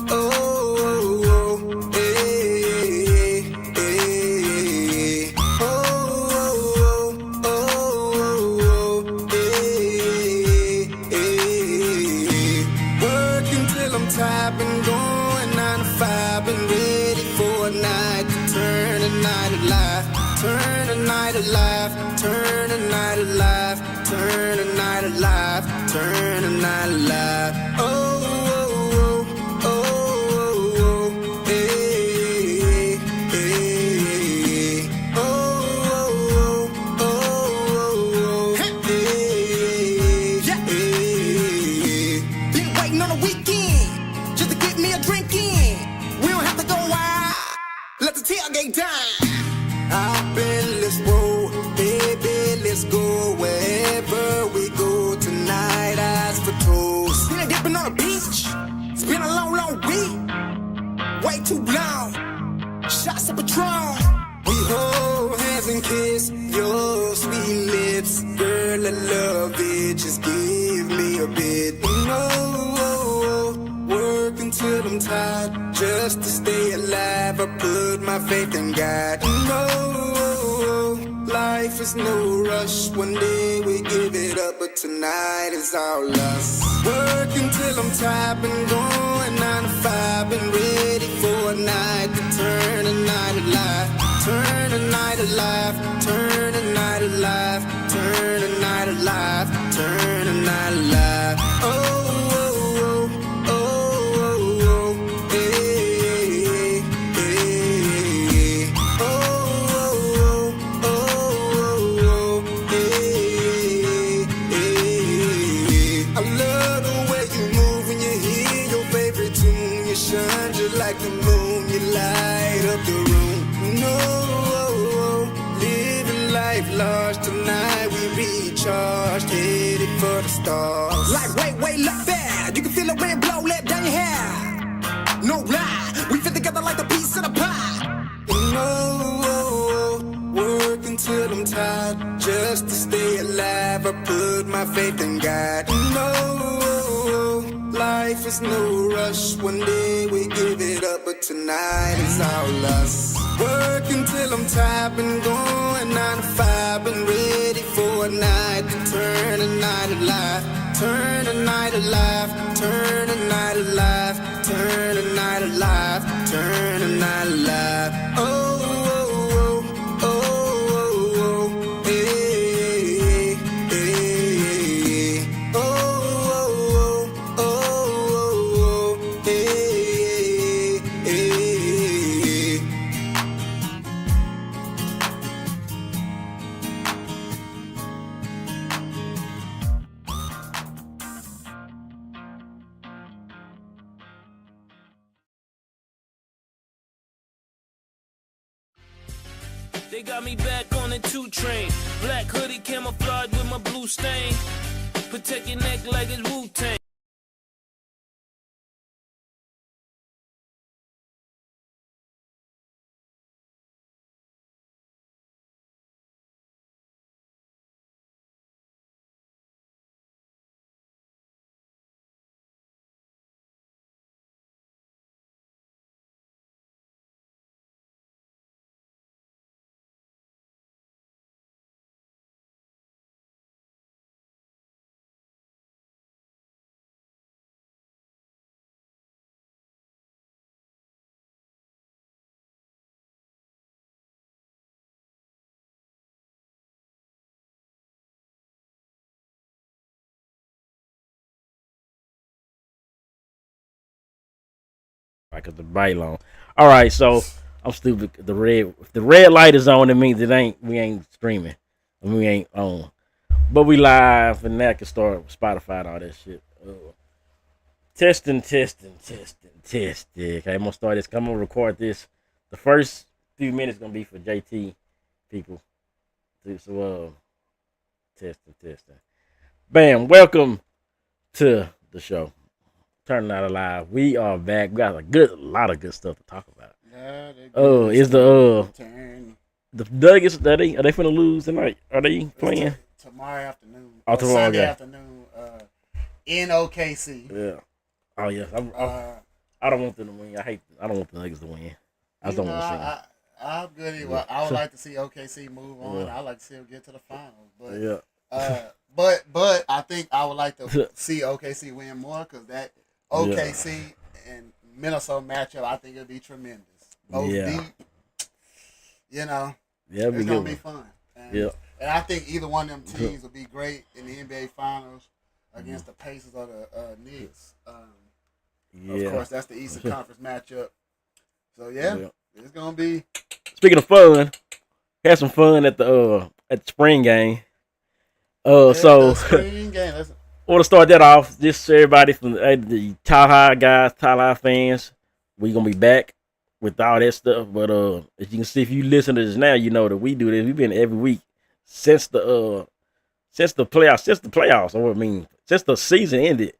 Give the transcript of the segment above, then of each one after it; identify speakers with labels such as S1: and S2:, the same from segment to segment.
S1: Oh, hey, hey, hey. Working till I'm tired, been going 9 to 5, been ready for a night to turn a night of life, turn a night of life, turn a night of life, turn a night of life, turn a night of life. Oh. Tailgate time. Hop in, let's roll, baby, let's go wherever we go tonight. Eyes for toes. Been dipping on the beach. It's been a long, long week. Way too long. Shots of Patron. We hold hands and kiss your sweet lips. Girl, I love it. Just give me a bit. No, work until I'm tired. Just to stay alive, I put my faith in God. No, life is no rush. One day we give it up, but tonight is all us. Work until I'm tired, been going 9 to 5, been ready for a night to turn a night of life, turn a night of life, turn a night of life, turn a night of life, turn a night of life. Oh. Like the moon, you light up the room. No, living life large tonight. We recharged, headed for the stars. Like wait, look there. You can feel the wind blow, let down your hair. No lie, we fit together like the piece of the pie. No, work until I'm tired. Just to stay alive, I put my faith in God. No, life is no rush. One day we give it up, but tonight is all us. Work until I'm tired, been going 9 to 5, been ready for a night to turn a night of life, turn a night of life, turn a night of life, turn a night of life, turn a night of life. Oh.
S2: They got me back on the 2 train. Black hoodie camouflage with my blue stain. Protect your neck like it's Wu-Tang.
S3: Cause the bright long. All right, so I'm stupid. If the red light is on, it means we ain't streaming, and we ain't on. But we live, and that can start with Spotify and all that shit. Testing. Okay, I'm gonna start this. I'm gonna record this. The first few minutes gonna be for JT people. So testing. Bam, welcome to the show. Turning Out Alive. We are back. We got a lot of good stuff to talk about.
S4: Yeah,
S3: is the Nuggets, are they finna lose tonight? Are they playing?
S4: Tomorrow afternoon.
S3: Tomorrow
S4: Sunday afternoon in OKC.
S3: Yeah. Oh, yeah. I don't want them to win. I don't want the Lakers to win. I just don't want to see them.
S4: I'm good. Well, I would like to see OKC move on. I like to see them get to the finals, but I think I would like to see OKC win more because that OKC and Minnesota matchup, I think it'll be tremendous. Both deep, it's gonna be fun. And I think either one of them teams will be great in the NBA Finals against the Pacers or the Knicks. Of course, that's the Eastern Conference matchup. So it's gonna be.
S3: Speaking of fun, had some fun at the spring game. So
S4: spring game.
S3: I want to start that off. Just everybody from the Tile High guys, Tile High fans, we gonna be back with all that stuff. But as you can see, if you listen to this now, you know that we do this. We've been every week since the playoffs. Or since the season ended.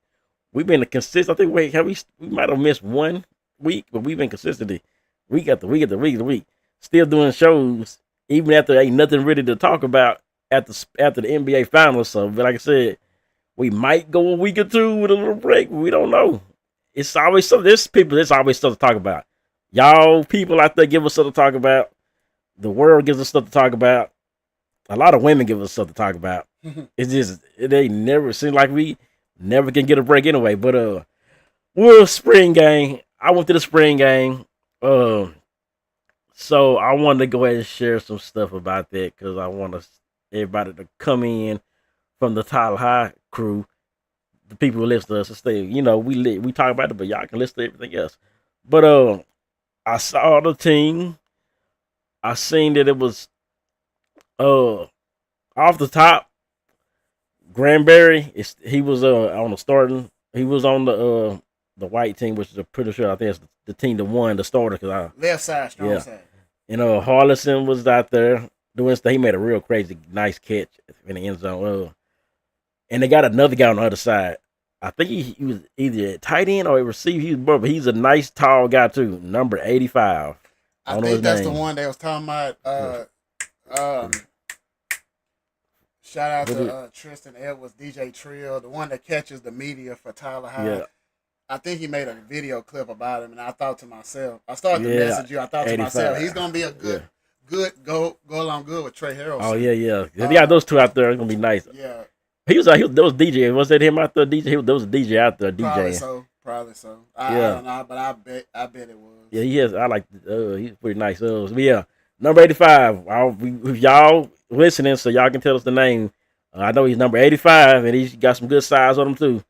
S3: We've been consistent. I think we might have missed 1 week, but we've been consistently week after week after week after week, still doing shows even after ain't nothing really to talk about after the NBA Finals. So, but like I said, we might go a week or two with a little break. We don't know. It's always something. There's always stuff to talk about. Y'all people out there give us stuff to talk about. The world gives us stuff to talk about. A lot of women give us stuff to talk about. It's just it ain't never seems like we never can get a break anyway. But we're spring game. I went to the spring game. So I wanted to go ahead and share some stuff about that because I want everybody to come in from the Tyler High crew, the people who listen to us, and stay. We talk about it, but y'all can listen to everything else. But I saw the team. I seen that it was off the top. Granberry, he was on the starting. He was on the white team, which is pretty sure I think it's the team that won the starter.
S4: Left side, strong side.
S3: Harlison was out there doing stuff. He made a real crazy, nice catch in the end zone. And they got another guy on the other side. I think he was either a tight end or a receiver. But he's a nice, tall guy too. Number 85.
S4: I think that's the one they was talking about. Shout out to Tristan Edwards, DJ Trill, the one that catches the media for Tyler High. Yeah. I think he made a video clip about him, and I thought to myself, I started to message you. I thought 85. To myself, he's gonna be a good go along good with Trey Harrelson.
S3: Oh yeah. They got those two out there. It's gonna be nice.
S4: Yeah.
S3: There was DJ. Was that him out there? DJ. There was a DJ out there.
S4: Probably so. I don't know, but I bet it was.
S3: Yeah, he is. I like. He's pretty nice. But yeah, number 85. If y'all listening, so y'all can tell us the name. I know he's number 85, and he's got some good size on him too.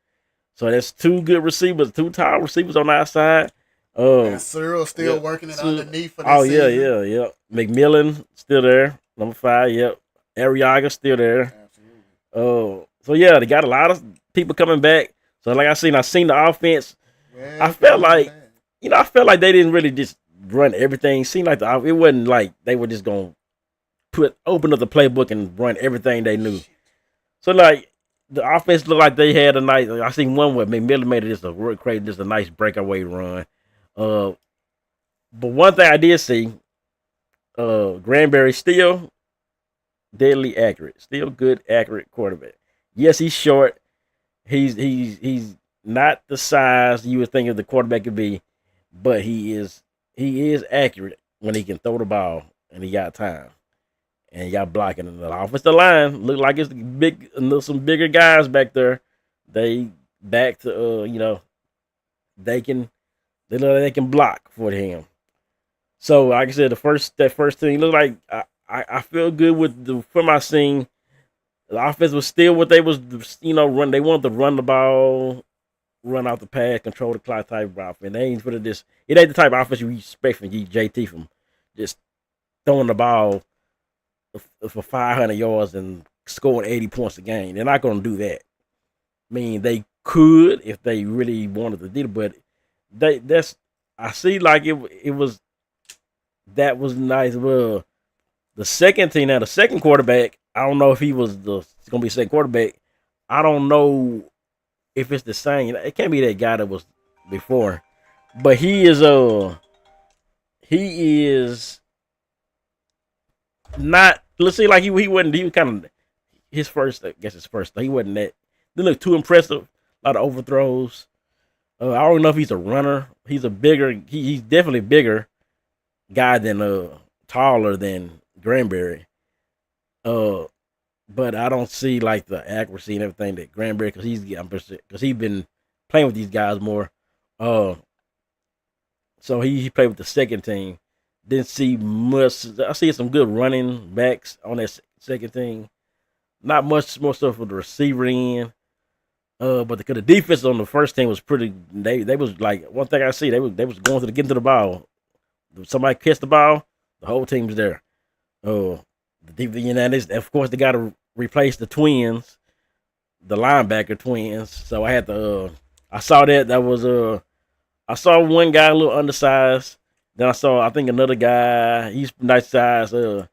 S3: So that's two good receivers, two tall receivers on our side.
S4: And Cyril still working it underneath for this season.
S3: Yeah. McMillan still there, number 5. Yep. Arriaga still there.
S4: Absolutely.
S3: So yeah, they got a lot of people coming back. So like I seen the offense. I felt like they didn't really just run everything. Seemed like it wasn't like they were just gonna open up the playbook and run everything they knew. So like the offense looked like they had a nice. I seen one where McMillan made it just a nice breakaway run. But one thing I did see, Granberry still deadly accurate, still good accurate quarterback. Yes, he's short. He's not the size you would think of the quarterback could be, but he is accurate when he can throw the ball and he got time. And he got blocking in the offensive line. Look like it's big, some bigger guys back there. They back to they can block for him. So like I said, that first thing looked like I feel good with from my scene. The offense was still what they was run. They wanted to run the ball, run out the pass, control the clock type of offense. They ain't for this. It ain't the type of offense you expect from JT from just throwing the ball for 500 yards and scoring 80 points a game. They're not going to do that. I mean, they could if they really wanted to do it, but I see like it was that was nice. Well, the second team now, the second quarterback, I don't know if he was going to be second quarterback. I don't know if it's the same. It can't be that guy that was before, but he is not. Let's see, like he wasn't. He was kind of his first. I guess his first. He wasn't that. Didn't look too impressive. A lot of overthrows. I don't know if he's a runner. He's a bigger. He's definitely bigger guy than taller than Granberry. Uh, but I don't see like the accuracy and everything that Granberry because he's been playing with these guys more. Uh, so he played with the second team. Didn't see much. I see some good running backs on that second team. Not much more stuff for the receiver end. But the defense on the first team was pretty. They was like one thing I see. They was going to getting to the ball. Somebody catch the ball, the whole team's there. Of course they got to replace the twins, the linebacker twins. So I had to. I saw that. That was I saw one guy a little undersized. Then I think another guy. He's nice size. We're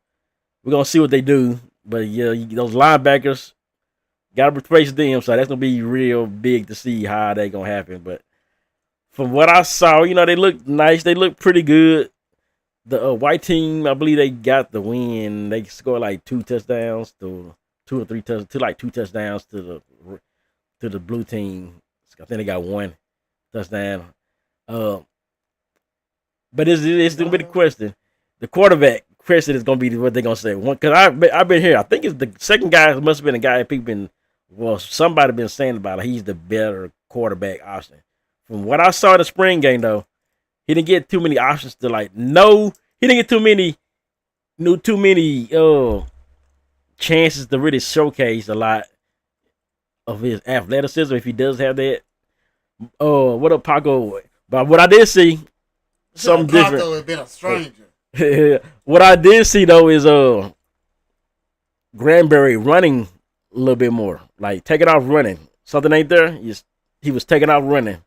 S3: gonna see what they do. But yeah, those linebackers got to replace them. So that's gonna be real big to see how they gonna happen. But from what I saw, they look nice. They look pretty good. The white team, I believe they got the win. They scored like 2 touchdowns to 2 or 3 touchdowns to like 2 touchdowns to the blue team. I think they got 1 touchdown. But it's gonna be the question. The quarterback question is gonna be what they're gonna say. Because I've been here. I think it's the second guy must have been a guy people somebody been saying about it. He's the better quarterback option. From what I saw in the spring game though, he didn't get too many options to he didn't get too many chances to really showcase a lot of his athleticism if he does have that. What up, Paco? But what I did see, something different.
S4: Paco has been a stranger.
S3: What I did see though is Granberry running a little bit more, like taking off running. Something ain't there. He was taking off running.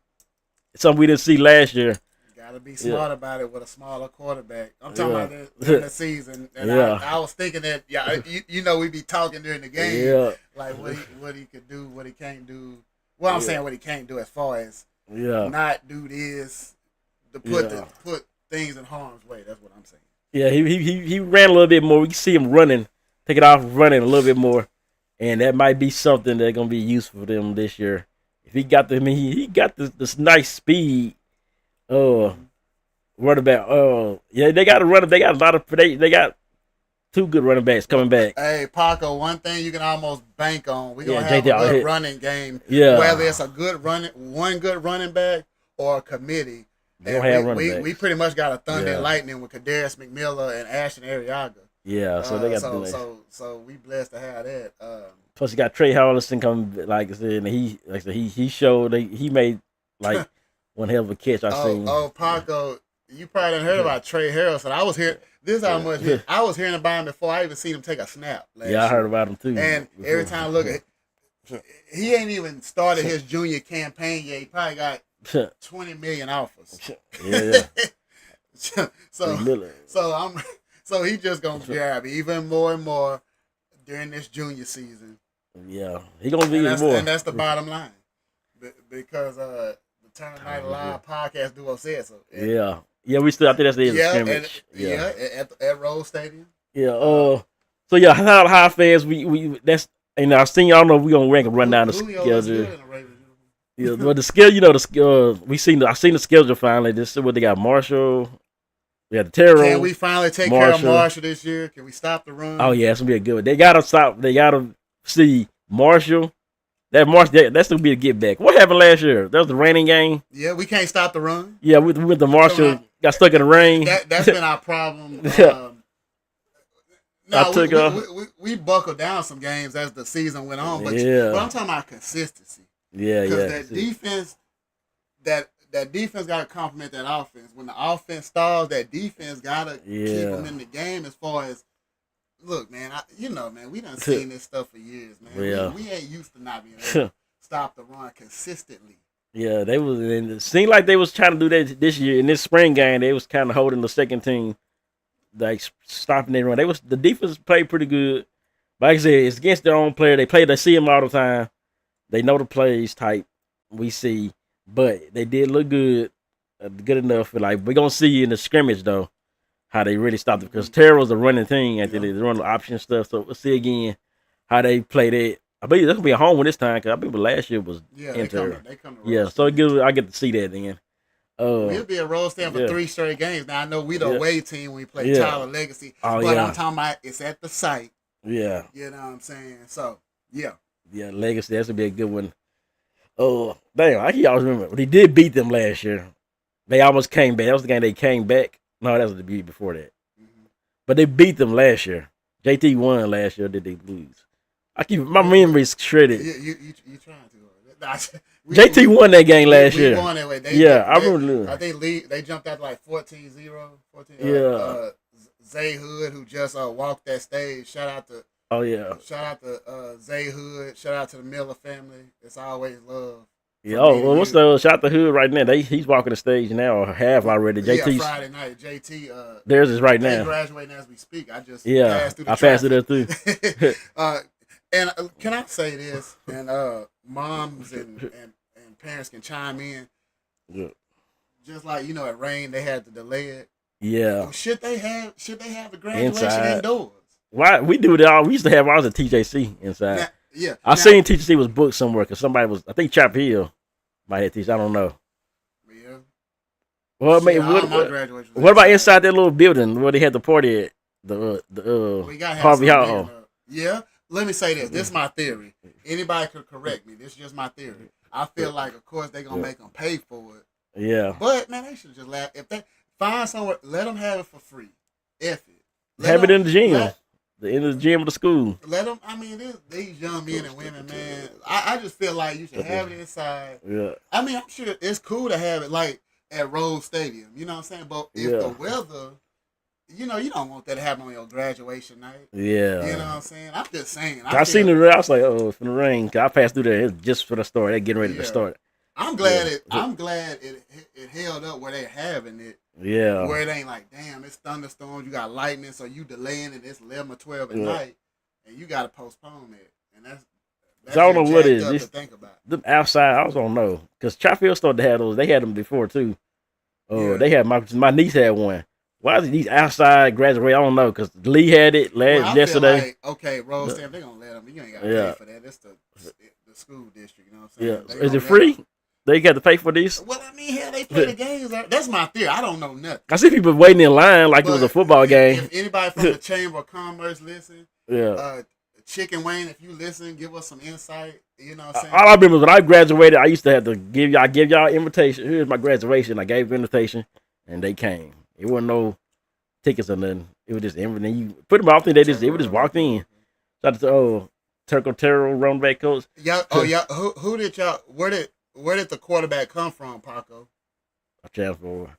S3: Something we didn't see last year.
S4: Gotta be smart about it with a smaller quarterback. I'm talking about in the season, and I was thinking that we be talking during the game, like what he could do, what he can't do. Well, I'm saying what he can't do as far as not do this to put things in harm's way. That's what I'm saying.
S3: Yeah, he ran a little bit more. We can see him running, take it off running a little bit more, and that might be something that's gonna be useful for them this year. If he got he got this nice speed. Running back. They got a running. They got a lot of. They got 2 good running backs coming back.
S4: Hey, Paco, one thing you can almost bank on. We're gonna have a good running game.
S3: Yeah.
S4: Whether it's one good running back or a committee. We pretty much got a thunder and lightning with Kadarius McMillan and Ashton Arriaga.
S3: Yeah, so they got
S4: so we blessed to have that.
S3: Plus, you got Trey Harrison coming. Like I said, and he showed he made like one hell of a catch. I seen.
S4: Oh, Paco, you probably didn't heard about Trey Harrison. I was here. This is how much I was hearing about him before I even seen him take a snap.
S3: I heard about him too.
S4: And every time I look at, he ain't even started his junior campaign yet. He probably got 20 million offers.
S3: Yeah.
S4: So he just gonna grab even more and more during this junior season.
S3: Yeah, he gonna be more.
S4: And that's the bottom line, because the Turn Night Live podcast duo said so.
S3: We still. I think that's the scrimmage.
S4: At Rose Stadium.
S3: So High fans, we that's I've seen. I don't know if we gonna rank and run down the schedule. Yeah, but the schedule, I seen the schedule finally. This is what they got. Marshall. We got the Terror.
S4: Can we finally take care of Marshall this year? Can we stop the run?
S3: Oh yeah, it's gonna be a good one. They gotta stop. They gotta see Marshall. That's gonna be a get back. What happened last year? That was the raining game.
S4: Yeah, we can't stop the run.
S3: Yeah, we went to Marshall, got stuck in the rain.
S4: That's been our problem. We buckled down some games as the season went on, but I'm talking about consistency. Because that defense, that defense got to complement that offense. When the offense stalls, that defense got to keep them in the game. As far as, look, man, we done seen this stuff for years, man. We ain't used to not being able to stop the run consistently. Yeah, it
S3: seemed like they was trying to do that this year. In this spring game, they was kind of holding the second team, like stopping their run. The defense played pretty good. But like I said, it's against their own player. They see them all the time. They know the plays type we see, but they did look good enough. Like we're gonna see in the scrimmage though how they really stopped it, because Terrell's a running thing after they run the option stuff. So we'll see again how they play that I believe that's gonna be a home one this time because I believe last year was inter.
S4: They come to
S3: Yeah, so I get to see that then.
S4: We'll be a road stand for 3 straight games. Now I know we the away team when we play Tyler Legacy, but I'm talking about it's at the site.
S3: Yeah,
S4: you know what I'm saying. So yeah,
S3: Legacy. That's gonna be a good one. Oh damn, I can always remember they did beat them last year. They almost came back. That was the game they came back. No, that was the beat before that. But they beat them last year. JT won last year. Did they lose? I keep my memory's shredded.
S4: You trying to?
S3: JT won that game last year.
S4: We won that way.
S3: I remember.
S4: I think they jumped out like 14-0. 14. Zay Hood, who just walked that stage. Shout out to Zay Hood. Shout out to the Miller family. It's always love.
S3: Yeah. Oh, what's the shout out to Hood right now? He's walking the stage now, or have already. JT
S4: Friday night. JT.
S3: Theirs is right now.
S4: Graduating as we speak. I just
S3: passed it there too.
S4: And can I say this? And moms and parents can chime in.
S3: Yeah.
S4: Just like at Rain, they had to delay it.
S3: Yeah.
S4: Well, should they have the graduation indoors?
S3: Why we do it all? We used to have ours at TJC inside. I seen TJC was booked somewhere because somebody was. I think Chap Hill might have teach. I don't know.
S4: Yeah.
S3: Well, what about inside that little building where they had the party at?
S4: We got
S3: Harvey Hall.
S4: Yeah. Let me say this. This is my theory. Anybody could correct me. This is just my theory. I feel like, of course, they're going to make them pay for it.
S3: Yeah.
S4: But, man, they should just laugh. If they find somewhere, let them have it for free. F it.
S3: Have it in the gym. In the gym of the school.
S4: Let them, these young men and women, man, I just feel like you should have it inside.
S3: Yeah.
S4: I'm sure it's cool to have it, like, at Rose Stadium. You know what I'm saying? But if the weather... you don't want that to happen on your graduation night.
S3: Yeah.
S4: You know what I'm saying? I'm just saying.
S3: I seen it. I was like, oh, it's from the rain. I passed through there just for the start. They're getting ready to start.
S4: I'm glad it held up where they're having it.
S3: Yeah.
S4: Where it ain't like, damn, it's thunderstorms, you got lightning, so you delaying it. It's 11 or 12 at night, and you got to postpone it. And that's
S3: I don't know what it is.
S4: To think about.
S3: Them outside, I don't know. Because Chatfield started to have those. They had them before, too. They had my niece had one. Why is these outside graduate? I don't know, because Lee had it yesterday.
S4: Okay, Rose Stamp, they're going to let them. You ain't got to pay for that. It's the school district, you know what I'm saying?
S3: Yeah. Is it free? They got to pay for these?
S4: Well, hell, they play the games. That's my theory. I don't know nothing.
S3: I see people waiting in line like it was a football game.
S4: If anybody from the Chamber of Commerce listen, Chicken Wayne, if you listen, give us some insight. You know what I'm saying?
S3: All I remember when I graduated, I used to have to give y'all invitation. Here's my graduation. I gave invitation, and they came. It wasn't no tickets or nothing. It was just everything. You put them out there. They would just walked in. Shout out to Turco Terrell, running back coach.
S4: Yeah. Oh yeah. Who did y'all? Where did the quarterback come from, Paco?
S3: I transfer.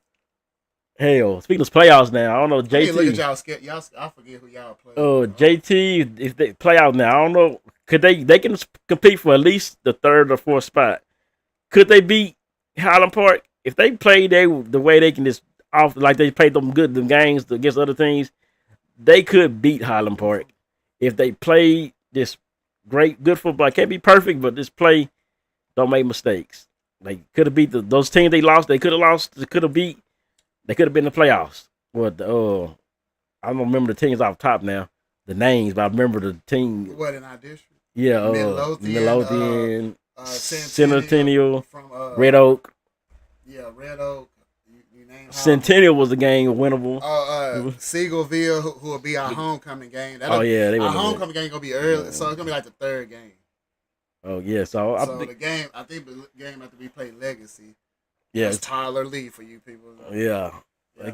S3: Hell, speaking of playoffs now, I don't know. JT.
S4: Look at y'all. I forget who y'all play.
S3: JT. If they playoffs now, I don't know. Could they can compete for at least the 3rd or 4th spot? Could they beat Highland Park if they play the way they can just off like they played them games against other teams? They could beat Highland Park if they play this good football. It can't be perfect, but just play. Don't make mistakes. They could have beat those teams they lost. They could have lost. They could have beat. They could have been in the playoffs. But I don't remember the teams off top now, the names, but I remember the team.
S4: What in our district?
S3: Yeah, Midlothian, Centennial,
S4: from
S3: Red Oak.
S4: Yeah, Red Oak. You name
S3: Centennial was the game winnable.
S4: Seagoville, who will be our homecoming game.
S3: Our
S4: homecoming game gonna be early, so it's gonna be like the 3rd game.
S3: Oh yeah, so
S4: the game. I think the game after we play Legacy.
S3: Yeah,
S4: it's Tyler Lee for you people.
S3: Yeah.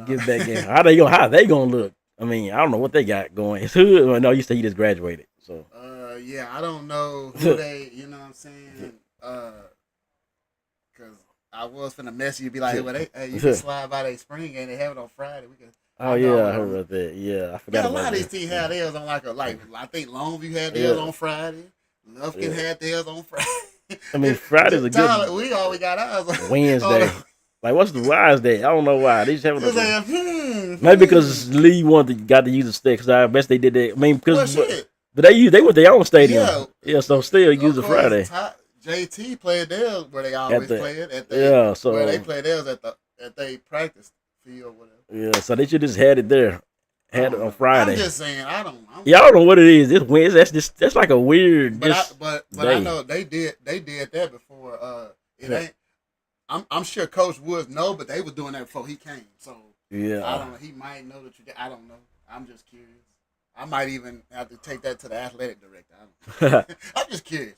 S3: Give that game. How they gonna look? I don't know what they got going. It's Hood. No, you said he just graduated. So.
S4: I don't know who they. You know what I'm saying? Because I was finna mess you. Be like, well, you can slide by their spring game. They have it on Friday. We can.
S3: I heard about that. Yeah, I forgot.
S4: A lot of these teams had theirs on like I think Longview had theirs on Friday. Lufkin had theirs on Friday.
S3: Friday's a
S4: Tyler,
S3: good.
S4: we always got ours on
S3: Wednesday. Like, what's the wise day? I don't know why. They just haven't. Maybe because Lee got to use the sticks. I bet they did that. Because but they went their own stadium. Yeah, so still use it Friday.
S4: JT played theirs where they always play it.
S3: So
S4: where they play theirs at they practice field, whatever.
S3: Yeah, so they should just had it there. had it on Friday.
S4: I'm just saying, I don't.
S3: Yeah, I don't know what it is. It's Wednesday. That's like a weird.
S4: But I know they did that before. It ain't. I'm sure Coach Woods know, but they was doing that before he came. So
S3: yeah,
S4: I don't know. He might know that you. I don't know. I'm just curious. I might even have to take that to the athletic director. I'm just curious.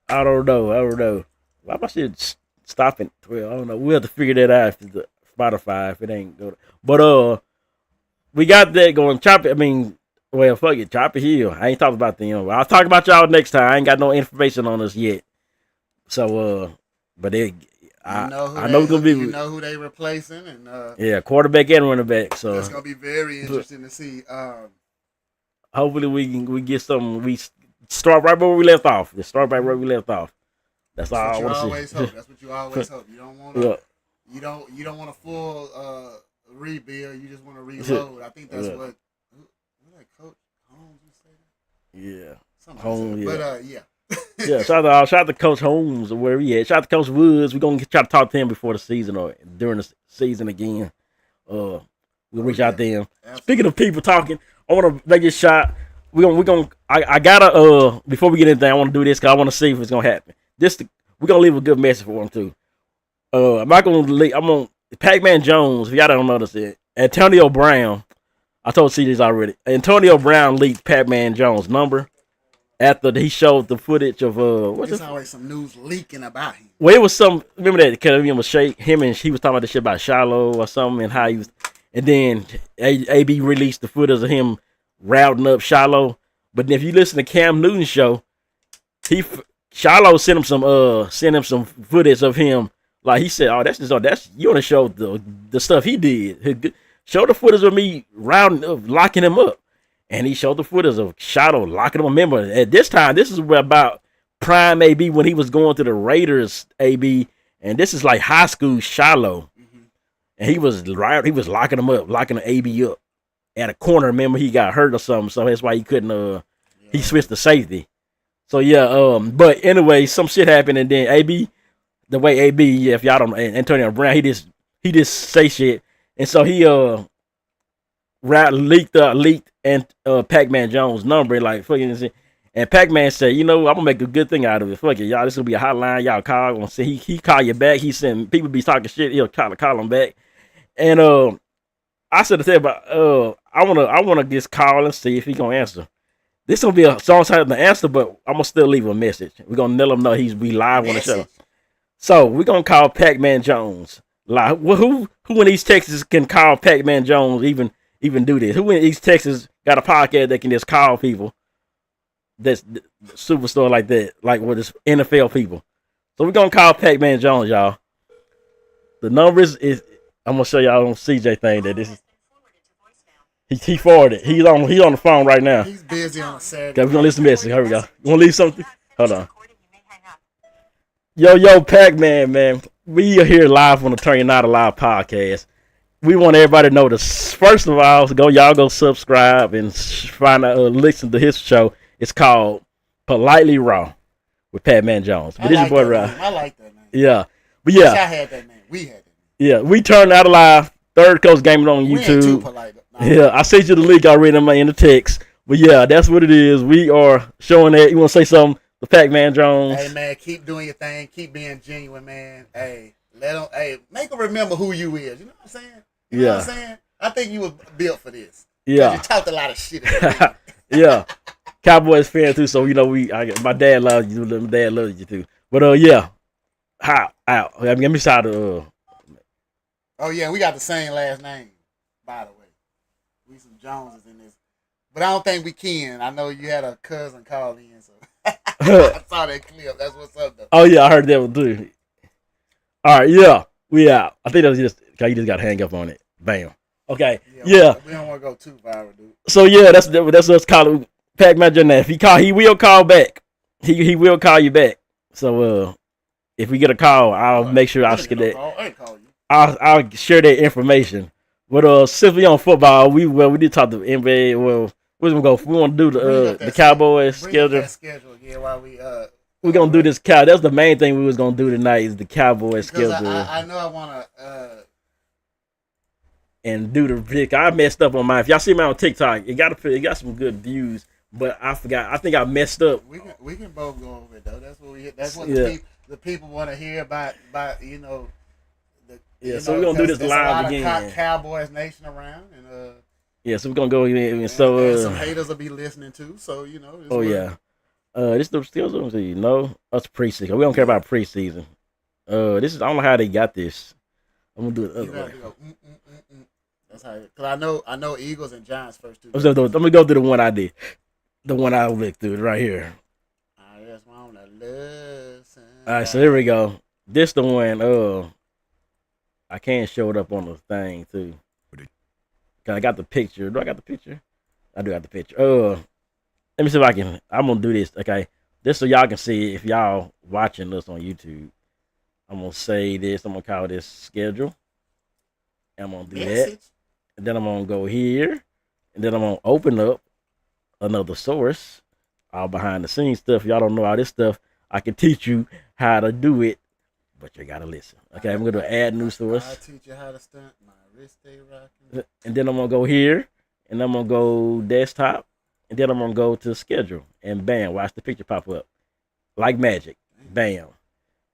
S3: I don't know. Why I should stop it? Well, I don't know. We'll have to figure that out if the Spotify if it ain't good. But we got that going. Chop it. I mean, well, fuck it. Chop it here. I ain't talking about them. I'll talk about y'all next time. I ain't got no information on us yet. So but I know it's gonna be.
S4: You know who they replacing and
S3: quarterback and running back. So
S4: it's gonna be very interesting to see.
S3: Hopefully we get some. We start right where we left off. Just start right where we left off. That's all I want to see.
S4: That's what you always hope. You don't want to. You don't want a full rebuild. You just want to reload. I think that's what Coach Holmes would say.
S3: Yeah, Holmes.
S4: But
S3: yeah. Shout out to Coach Holmes or where he at. Shout out to Coach Woods. We're gonna try to talk to him before the season or during the season again. We'll reach out to him. Absolutely. Speaking of people talking, I want to make this shot. We're gonna. I gotta. Before we get anything, I want to do this because I want to see if it's gonna happen. We're gonna leave a good message for him too. I'm not gonna leave. I'm on Pacman Jones. If y'all don't notice it, Antonio Brown. I told CJ's already. Antonio Brown leaked Pacman Jones' number after he showed the footage of
S4: There's always some news leaking about him.
S3: Well, it was some. Remember that? Cause him and he was talking about the shit about Shiloh or something and how he was. And then AB released the footage of him routing up Shiloh. But then if you listen to Cam Newton's show, Shiloh sent him some footage of him. Like he said, "Oh, that's you want to show the stuff he did. Show the footage of me routing up, locking him up." And he showed the footage of Shiloh locking him up. Remember, at this time, this is about prime AB when he was going to the Raiders AB, and this is like high school Shiloh. And he was locking him up, locking the AB up at a corner. Remember, he got hurt or something, so that's why he couldn't. He switched to safety. So but anyway, some shit happened, and then AB, the way AB, if y'all don't, Antonio Brown, he just say shit, and so he leaked and Pacman Jones' number, like fucking. And Pacman said, I'm gonna make a good thing out of it. Fuck it, y'all. This will be a hotline. Y'all call. Gonna say he call you back. He send people be talking shit. He'll call him back. And I said to him, I wanna just call and see if he gonna answer. This gonna be a song type the answer, but I'm gonna still leave a message. We're gonna let him know we live on the show. So we're gonna call Pacman Jones live. Well, who in East Texas can call Pacman Jones even do this? Who in East Texas got a podcast that can just call people? That's the superstar like that, like with this NFL people. So we're gonna call Pacman Jones, y'all. The numbers is I'm gonna show y'all on CJ thing that this is. He forwarded. He's on the phone right now.
S4: He's busy on a Saturday.
S3: Okay, we're gonna listen to message. Here we go. You wanna leave something? Hold on. Yo, Pacman, man. We are here live on the Turn Your Not Alive podcast. We want everybody to know this. First of all, go subscribe and find out listen to his show. It's called Politely Raw with Pacman Jones. But this is boy Raw.
S4: I like that name.
S3: Yeah. But yeah.
S4: I had that name. We had it.
S3: Yeah, we turned out alive. Third Coast Gaming on YouTube.
S4: We ain't too polite. No.
S3: Yeah, I sent you the link already in the text. But yeah, that's what it is. We are showing that. You want to say something? The Pacman Jones.
S4: Hey man, keep doing your thing. Keep being genuine, man. Hey, make them remember who you is. You know what I'm saying? You know what I'm saying? I think you were built for this.
S3: Yeah.
S4: You talked a lot of shit.
S3: Yeah. Cowboys fan too, so my dad loves you. My dad loves you too. But yeah, out. Let me shout out.
S4: Oh yeah, we got the same last name. By the way, we some Joneses in this, but I don't think we can. I know you had a cousin call in, so I saw that clip. That's what's up though.
S3: Oh yeah, I heard that one too. All right, yeah, we out. I think that was just you just got to hang up on it. Bam. Okay. Yeah.
S4: We don't want to go too viral, dude.
S3: So yeah, that's what's called Pacman Jones. If he will call back. He will call you back. So if we get a call, I'll make sure I'll get that.
S4: I ain't call you.
S3: I'll share that information. But simply on football, we did talk to NBA. Well, we're gonna go. We want to do the Cowboys schedule.
S4: Yeah, while
S3: we're gonna do this cow. That's the main thing we was gonna do tonight is the Cowboys schedule.
S4: I know I want to.
S3: and do the pick. I messed up on mine. If y'all see me on TikTok, it got some good views, but I forgot. I think I messed up.
S4: We can both go over it though. That's what we. That's what the people want to hear about
S3: so we're gonna do this live again.
S4: A lot of Cowboys Nation around, and
S3: so we're gonna go in. So
S4: some haters will be listening too. So
S3: this the still us preseason. We don't care about preseason. This is I don't know how they got this. I'm gonna do it the other way.
S4: That's how. Cause I know Eagles and Giants first two.
S3: I'm gonna go through the one I did. The one I went through right here.
S4: I just wanna listen.
S3: All right, so here we go. This the one. I can't show it up on the thing too. Cause I got the picture. Do I got the picture? I do got the picture. Let me see if I can. I'm gonna do this. Okay, this so y'all can see if y'all watching this on YouTube. I'm gonna say this. I'm gonna call this schedule. I'm gonna do that. And then I'm gonna go here. And then I'm gonna open up another source. All behind the scenes stuff. Y'all don't know all this stuff. I can teach you how to do it, but you gotta listen. Okay, I'm gonna add new source.
S4: I'll teach you how to stunt. My wrist stay rocking.
S3: And then I'm gonna go here. And I'm gonna go desktop. And then I'm gonna go to schedule. And bam, watch the picture pop up. Like magic. Bam.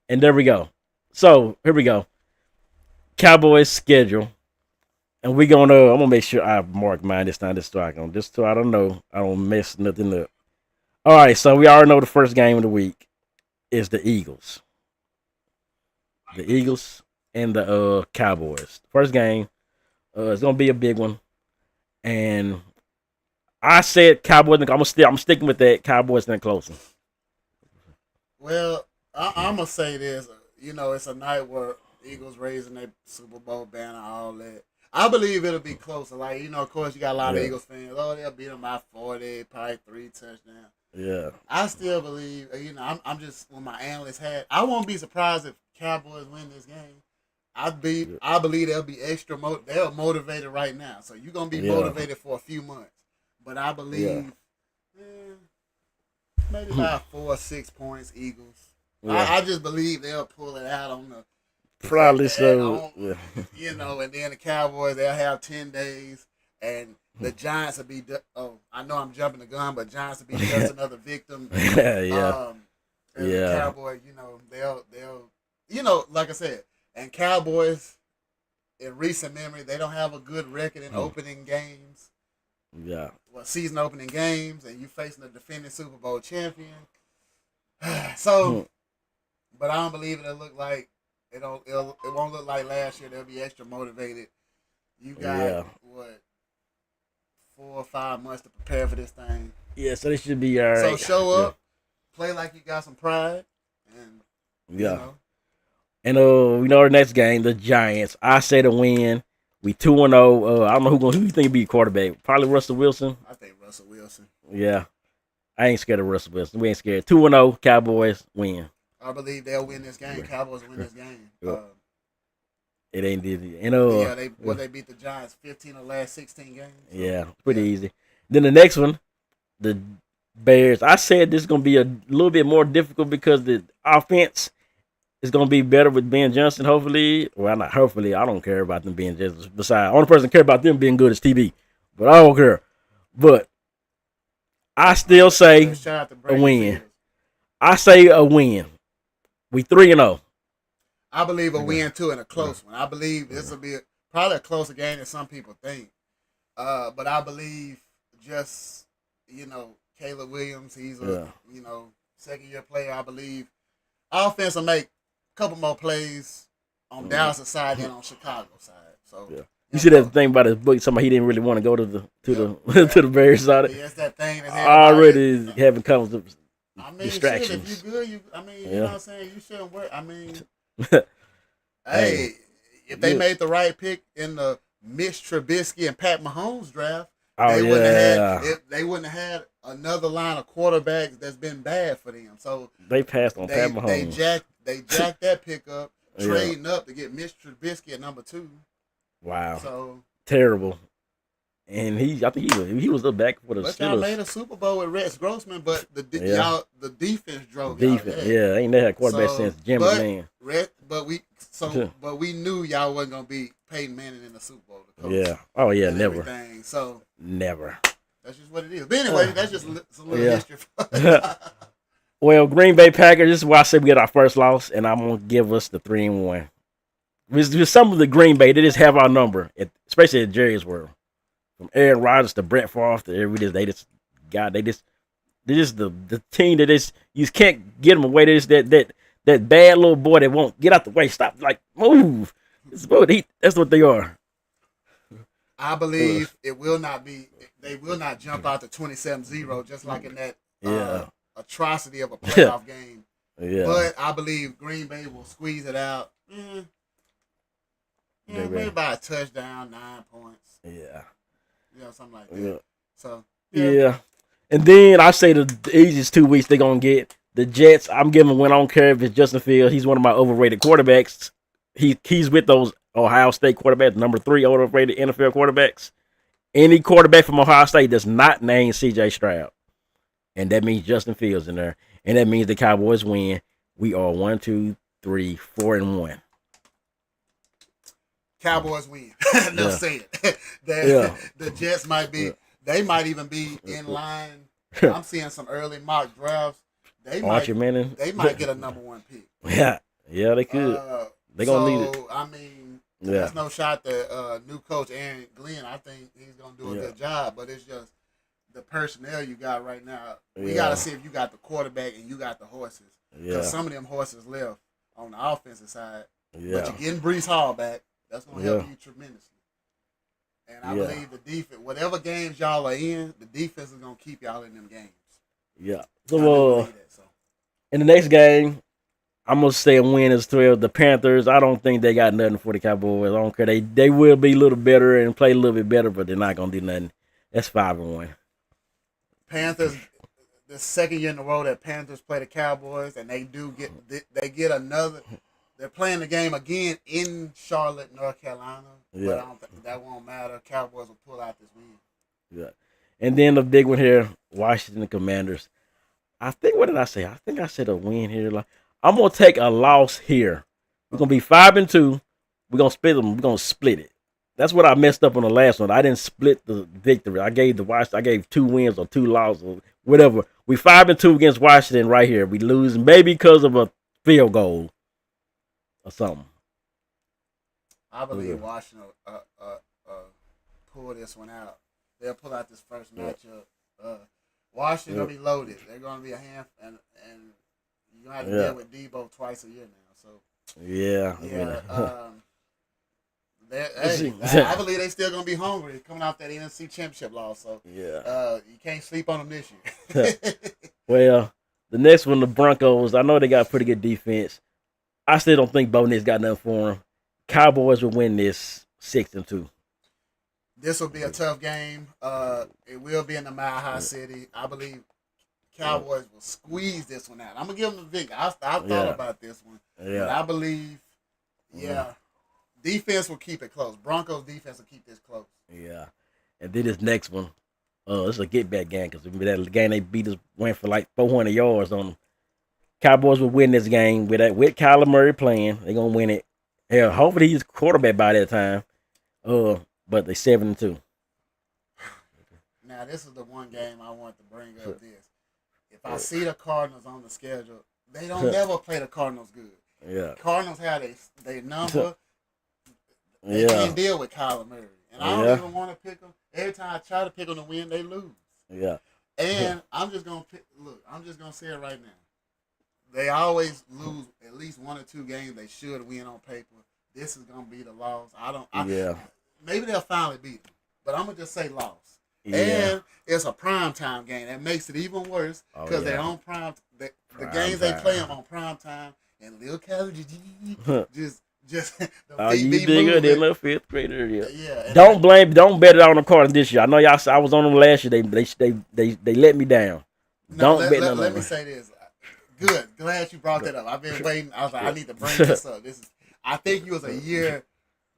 S3: And there we go. So here we go. Cowboys schedule. And I'm gonna make sure I mark mine this time. So I don't know. I don't mess nothing up. All right, so we already know the first game of the week is the Eagles. The Eagles and the Cowboys. First game. It's gonna be a big one. And I said Cowboys. I'm sticking with that. Cowboys and closing.
S4: Well, I'm gonna say this. It's a night where Eagles raising their Super Bowl banner, all that. I believe it'll be closer. Like, of course, you got a lot of Eagles fans. Oh, they'll beat them by 40, probably 3 touchdowns.
S3: Yeah.
S4: I still believe. I'm just when my analysts had. I won't be surprised if Cowboys win this game. I believe they'll be they're motivated right now. So you're gonna be motivated for a few months. But I believe maybe about 4 or 6 points, Eagles. Yeah. I just believe they'll pull it out on the
S3: probably so.
S4: And then the Cowboys they'll have 10 days, and the Giants will be. I know I'm jumping the gun, but Giants will be just another victim. The Cowboys, they'll like I said, and Cowboys in recent memory they don't have a good record in opening games.
S3: Yeah.
S4: Well, season opening games, and you facing the defending Super Bowl champion. So, but I don't believe it'll look like it won't look like last year. They'll be extra motivated. You got 4 or 5 months to prepare for this thing.
S3: Yeah, so they should be all right.
S4: So show up, play like you got some pride, and
S3: And our next game, the Giants. I say to win. We 2-0. I don't know who you think be quarterback. Probably Russell Wilson.
S4: I think Russell Wilson.
S3: Yeah. I ain't scared of Russell Wilson. We ain't scared. 2-0. Cowboys win.
S4: I believe they'll win this game. Cowboys win this game.
S3: It ain't diddy.
S4: They beat the Giants 15 of the last 16 games. So,
S3: yeah, pretty easy. Then the next one, the Bears. I said this is gonna be a little bit more difficult because the offense is gonna be better with Ben Johnson. Hopefully, well, not hopefully. I don't care about them being Johnson. Besides, the only person that care about them being good is TB. But I don't care. But I still say a win. I say a win. We 3-0.
S4: I believe a win too, and a close one. I believe this will be probably a closer game than some people think. But I believe just Caleb Williams. He's a second-year player. I believe offense will make a couple more plays on Dallas' side than on Chicago's side. So
S3: you see that thing about his book. Somebody he didn't really want to go to the Bears side.
S4: Yeah, it's that thing that's
S3: already having conflicts. Distractions.
S4: Shit, if you good, you know what I'm saying? You shouldn't work. Hey, if they made the right pick in the Mitch Trubisky and Pat Mahomes draft, they wouldn't have had another line of quarterbacks that's been bad for them. So
S3: they passed on Pat Mahomes.
S4: They jacked that pick up, trading up to get Mitch Trubisky at number 2.
S3: Wow.
S4: So
S3: terrible. And I think he was the back for the Steelers.
S4: But y'all made a Super Bowl with Rex Grossman, but the defense drove y'all.
S3: Ain't they had quarterback since Jim McMahon.
S4: But we knew y'all wasn't gonna beat Peyton Manning in the Super Bowl. The coach,
S3: yeah. Oh yeah, never.
S4: Everything. So
S3: never.
S4: that's just what it is. But anyway, that's just a little history.
S3: Well, Green Bay Packers. This is why I say we get our first loss, and I'm gonna give us the 3-1. With some of the Green Bay, they just have our number, especially at Jerry's World. From Aaron Rodgers to Brett Favre to everybody, they just the team that you just can't get them away. They just that bad little boy that won't get out the way. Stop, like move. That's what they are.
S4: I believe it will not be. They will not jump out to 27-0, just like in that atrocity of a playoff game. Yeah. But I believe Green Bay will squeeze it out. Maybe by a touchdown, 9 points.
S3: Yeah.
S4: Something like that. Yeah. So,
S3: yeah. And then I say the easiest 2 weeks they're going to get. The Jets, I'm giving a win. I don't care if it's Justin Fields. He's one of my overrated quarterbacks. He's with those Ohio State quarterbacks, number 3 overrated NFL quarterbacks. Any quarterback from Ohio State does not name C.J. Stroud. And that means Justin Fields in there. And that means the Cowboys win. We are 1, 2, 3, 4-1.
S4: Cowboys win. They'll say it. The Jets might be. They might even be in line. I'm seeing some early mock drafts. They might get a number 1 pick.
S3: Yeah, they could. They're gonna need it.
S4: I mean, there's no shot that new coach Aaron Glenn. I think he's gonna do a good job, but it's just the personnel you got right now. We gotta see if you got the quarterback and you got the horses. Because some of them horses left on the offensive side. But you're getting Breece Hall back. That's going to help you tremendously. And I believe the defense, whatever games y'all are in, the defense is going to keep y'all in them games.
S3: Yeah. So, in the next game, I'm going to say a win is 12. The Panthers, I don't think they got nothing for the Cowboys. I don't care. They will be a little better and play a little bit better, but they're not going to do nothing. That's 5-1.
S4: Panthers, the second year in a row that Panthers play the Cowboys, and they get another. They're playing the game again in Charlotte, North Carolina. Yeah. But I don't think that won't matter. Cowboys will pull out this win.
S3: Yeah. And then the big one here, Washington Commanders. What did I say? I think I said a win here. I'm going to take a loss here. We're going to be 5-2. We're going to split them. We're going to split it. That's what I messed up on the last one. I didn't split the victory. I gave 2 wins or 2 losses or whatever. We 5-2 against Washington right here. We lose maybe because of a field goal or something.
S4: I believe Washington pull this one out. They'll pull out this first matchup. Washington gonna be loaded. They're gonna be a hand, and you're gonna have to deal with Debo twice a year now. So I believe they still gonna be hungry coming off that NFC Championship loss. So you can't sleep on them this year.
S3: Well, the next one, the Broncos. I know they got pretty good defense. I still don't think Bo Nix got nothing for them. Cowboys will win this 6-2.
S4: This will be a tough game. It will be in the Mile High City. I believe Cowboys will squeeze this one out. I'm gonna give them the victory. I thought about this one, but I believe, defense will keep it close. Broncos defense will keep this close. Yeah,
S3: and then this next one, it's a get back game because that game they beat us went for like 400 yards on them. Cowboys will win this game with Kyler Murray playing. They're gonna win it. Hell, hopefully he's quarterback by that time. But they 7-2.
S4: Now this is the one game I want to bring up. If I see the Cardinals on the schedule, they don't never play the Cardinals good. Yeah, Cardinals have their number. They can't deal with Kyler Murray, and I don't even want to pick them. Every time I try to pick them to win, they lose. Yeah, and I'm just gonna say it right now. They always lose at least 1 or 2 games they should win on paper. This is gonna be the loss. Maybe they'll finally beat them, but I'm gonna just say loss. Yeah. And it's a primetime game. That makes it even worse because they're on prime. The games they play them on prime time, and Lil Cali just
S3: you bigger than a 5th grader. Yeah. Don't bet it on the Cardinals this year. I know y'all. I was on them last year. They let me down.
S4: Let me say this. Good. Glad you brought that up. I've been waiting. I was like, I need to bring this up. I think you was a year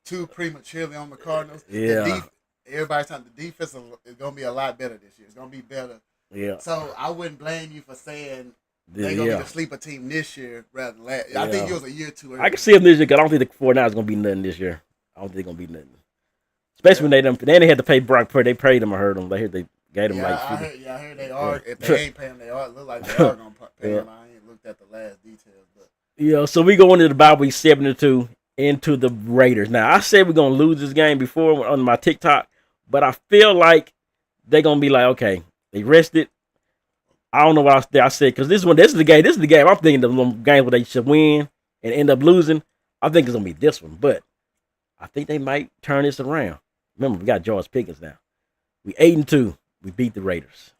S4: too prematurely on the Cardinals. Yeah. Everybody's talking the defense is going to be a lot better this year. It's going to be better. Yeah. So I wouldn't blame you for saying they're going to be the sleeper team this year rather than last. I think you was a year too early.
S3: I can see them this year because I don't think the 49ers going to be nothing this year. I don't think they're gonna be nothing. Especially when they had to pay Brock Purdy. They paid him. I heard them. They gave him like.
S4: I heard they are. If they ain't paying, they are. Look like they are gonna pay him. I ain't looked at the last details, but
S3: yeah. So we go into the bye week 7-2 into the Raiders. Now I said we're gonna lose this game before on my TikTok, but I feel like they're gonna be like, okay, they rested. I don't know what I said because this is the game. This is the game. I'm thinking the game where they should win and end up losing. I think it's gonna be this one, but I think they might turn this around. Remember, we got George Pickens now. We 8-2. We beat the Raiders.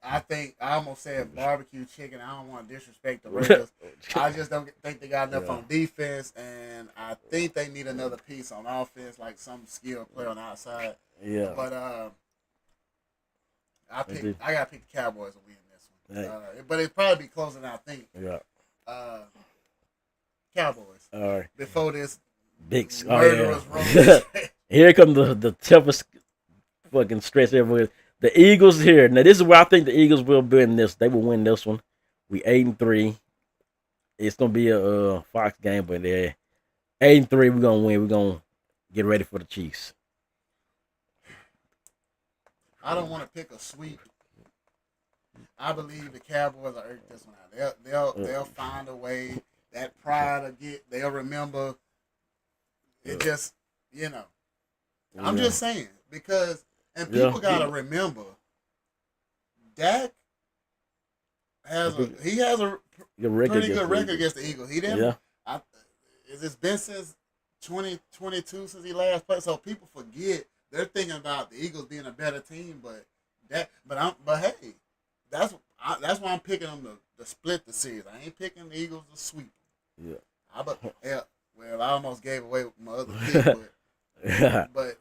S4: I think I almost said barbecue chicken. I don't want to disrespect the Raiders. I just don't think they got enough on defense, and I think they need another piece on offense, like some skilled player on the outside.
S3: Yeah.
S4: But I gotta pick the Cowboys to win this one. But it'd probably be closer than I think.
S3: Yeah.
S4: Cowboys.
S3: All right.
S4: Before this
S3: big
S4: murderous
S3: Here comes the toughest fucking stretch ever. The Eagles here. Now this is where I think the Eagles will win this. They will win this one. We 8-3. It's gonna be a Fox game, but 8-3. We're gonna win. We're gonna get ready for the Chiefs.
S4: I don't want to pick a sweep. I believe the Cowboys will earn this one out. They'll find a way. That pride they'll remember. It just, I'm just saying, because, and people got to remember, Dak has a pretty good record against the Eagles. He didn't, it's been since 2022 since he last played, so people forget. They're thinking about the Eagles being a better team, but hey, that's why I'm picking them to split the series. I ain't picking the Eagles to sweep. Yeah. Well, I almost gave away my other pick, but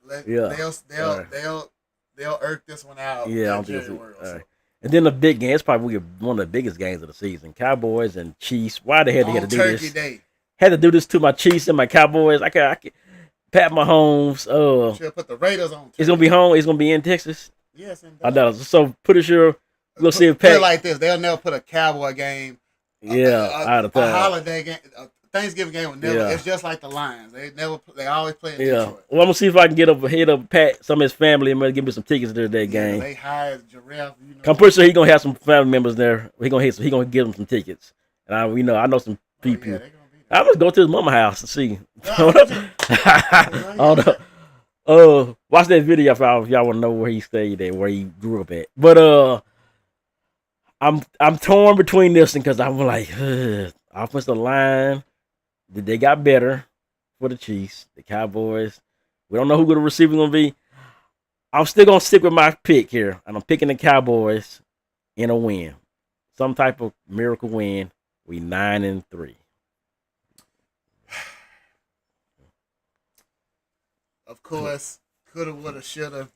S4: they'll irk this one out.
S3: Yeah, I'm just right. And then the big game. It's probably one of the biggest games of the season. Cowboys and Chiefs. Why the hell they had to do
S4: Turkey
S3: this?
S4: Day.
S3: Had to do this to my Chiefs and my Cowboys. I can Pat Mahomes.
S4: Should put the Raiders on.
S3: It's gonna be home. It's gonna be in Texas.
S4: Yes,
S3: I know. So pretty sure we'll see if
S4: put
S3: Pat
S4: it like this. They'll never put a Cowboy game.
S3: Out of time.
S4: A holiday game. Thanksgiving game would never. Yeah. It's just like the Lions. They always play in Detroit.
S3: Well, I'm gonna see if I can get ahead of Pat, some of his family, and give me some tickets to that game.
S4: They hired Giraffe.
S3: I'm pretty sure he's gonna have some family members there. He gonna give them some tickets, and I know some people. I'm gonna go to his mama's house to see. Watch that video if y'all want to know where he stayed at, where he grew up at. But I'm torn between this and because I'm like offensive line. They got better for the Chiefs, the Cowboys. We don't know who the receiver gonna be. I'm still gonna stick with my pick here, and I'm picking the Cowboys in a win, some type of miracle win. We 9-3.
S4: Of course, coulda, woulda, shoulda.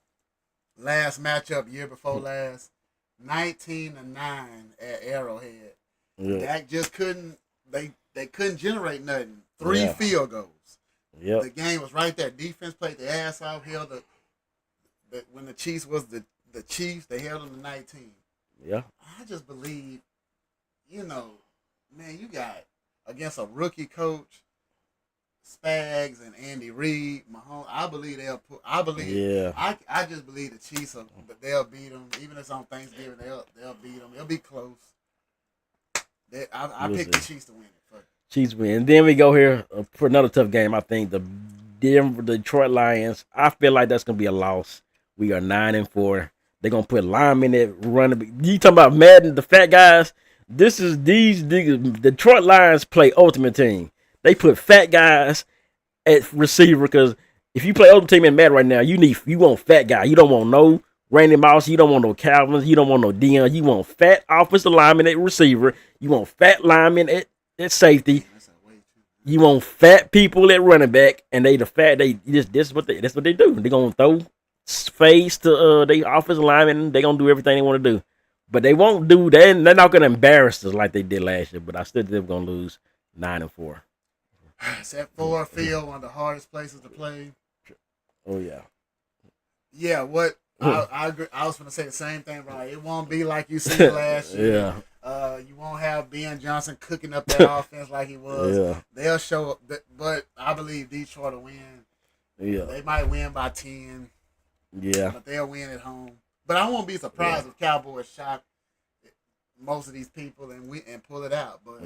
S4: Last matchup, year before last, 19-9 at Arrowhead. Yeah. Dak just couldn't. They couldn't generate nothing. 3 field goals.
S3: Yep.
S4: The game was right there. Defense played the ass off. When the Chiefs was the Chiefs, they held them to 19.
S3: Yeah. I
S4: just believe, man, you got against a rookie coach, Spags and Andy Reid, Mahomes. I believe they'll put. I just believe the Chiefs but they'll beat them. Even if it's on Thanksgiving, they'll beat them. It'll be close. I pick the Chiefs to win it.
S3: Chiefs win. And then we go here for another tough game. I think the Detroit Lions. I feel like that's gonna be a loss. We are 9-4. They're gonna put linemen at running. You talking about Madden, the fat guys? This is these Detroit Lions play Ultimate Team. They put fat guys at receiver because if you play Ultimate Team in Madden right now, you want fat guy. You don't want no Randy Moss. You don't want no Calvin. You don't want no Dion. You want fat offensive lineman at receiver. You want fat linemen at safety. You want fat people at running back, and that's what they do. They're gonna throw face to they offensive linemen. They're gonna do everything they want to do, but they won't do that. They're not gonna embarrass us like they did last year. But I still think they're gonna lose 9-4.
S4: Except for field, one of the hardest places to play.
S3: Oh yeah.
S4: Yeah. What I agree. I was gonna say the same thing, right? It won't be like you seen last year.
S3: Yeah.
S4: You won't have Ben Johnson cooking up that offense like he was.
S3: Yeah.
S4: They'll show up, but I believe Detroit will win.
S3: Yeah.
S4: They might win by 10.
S3: Yeah.
S4: But they'll win at home. But I won't be surprised if Cowboys shock most of these people and pull it out. But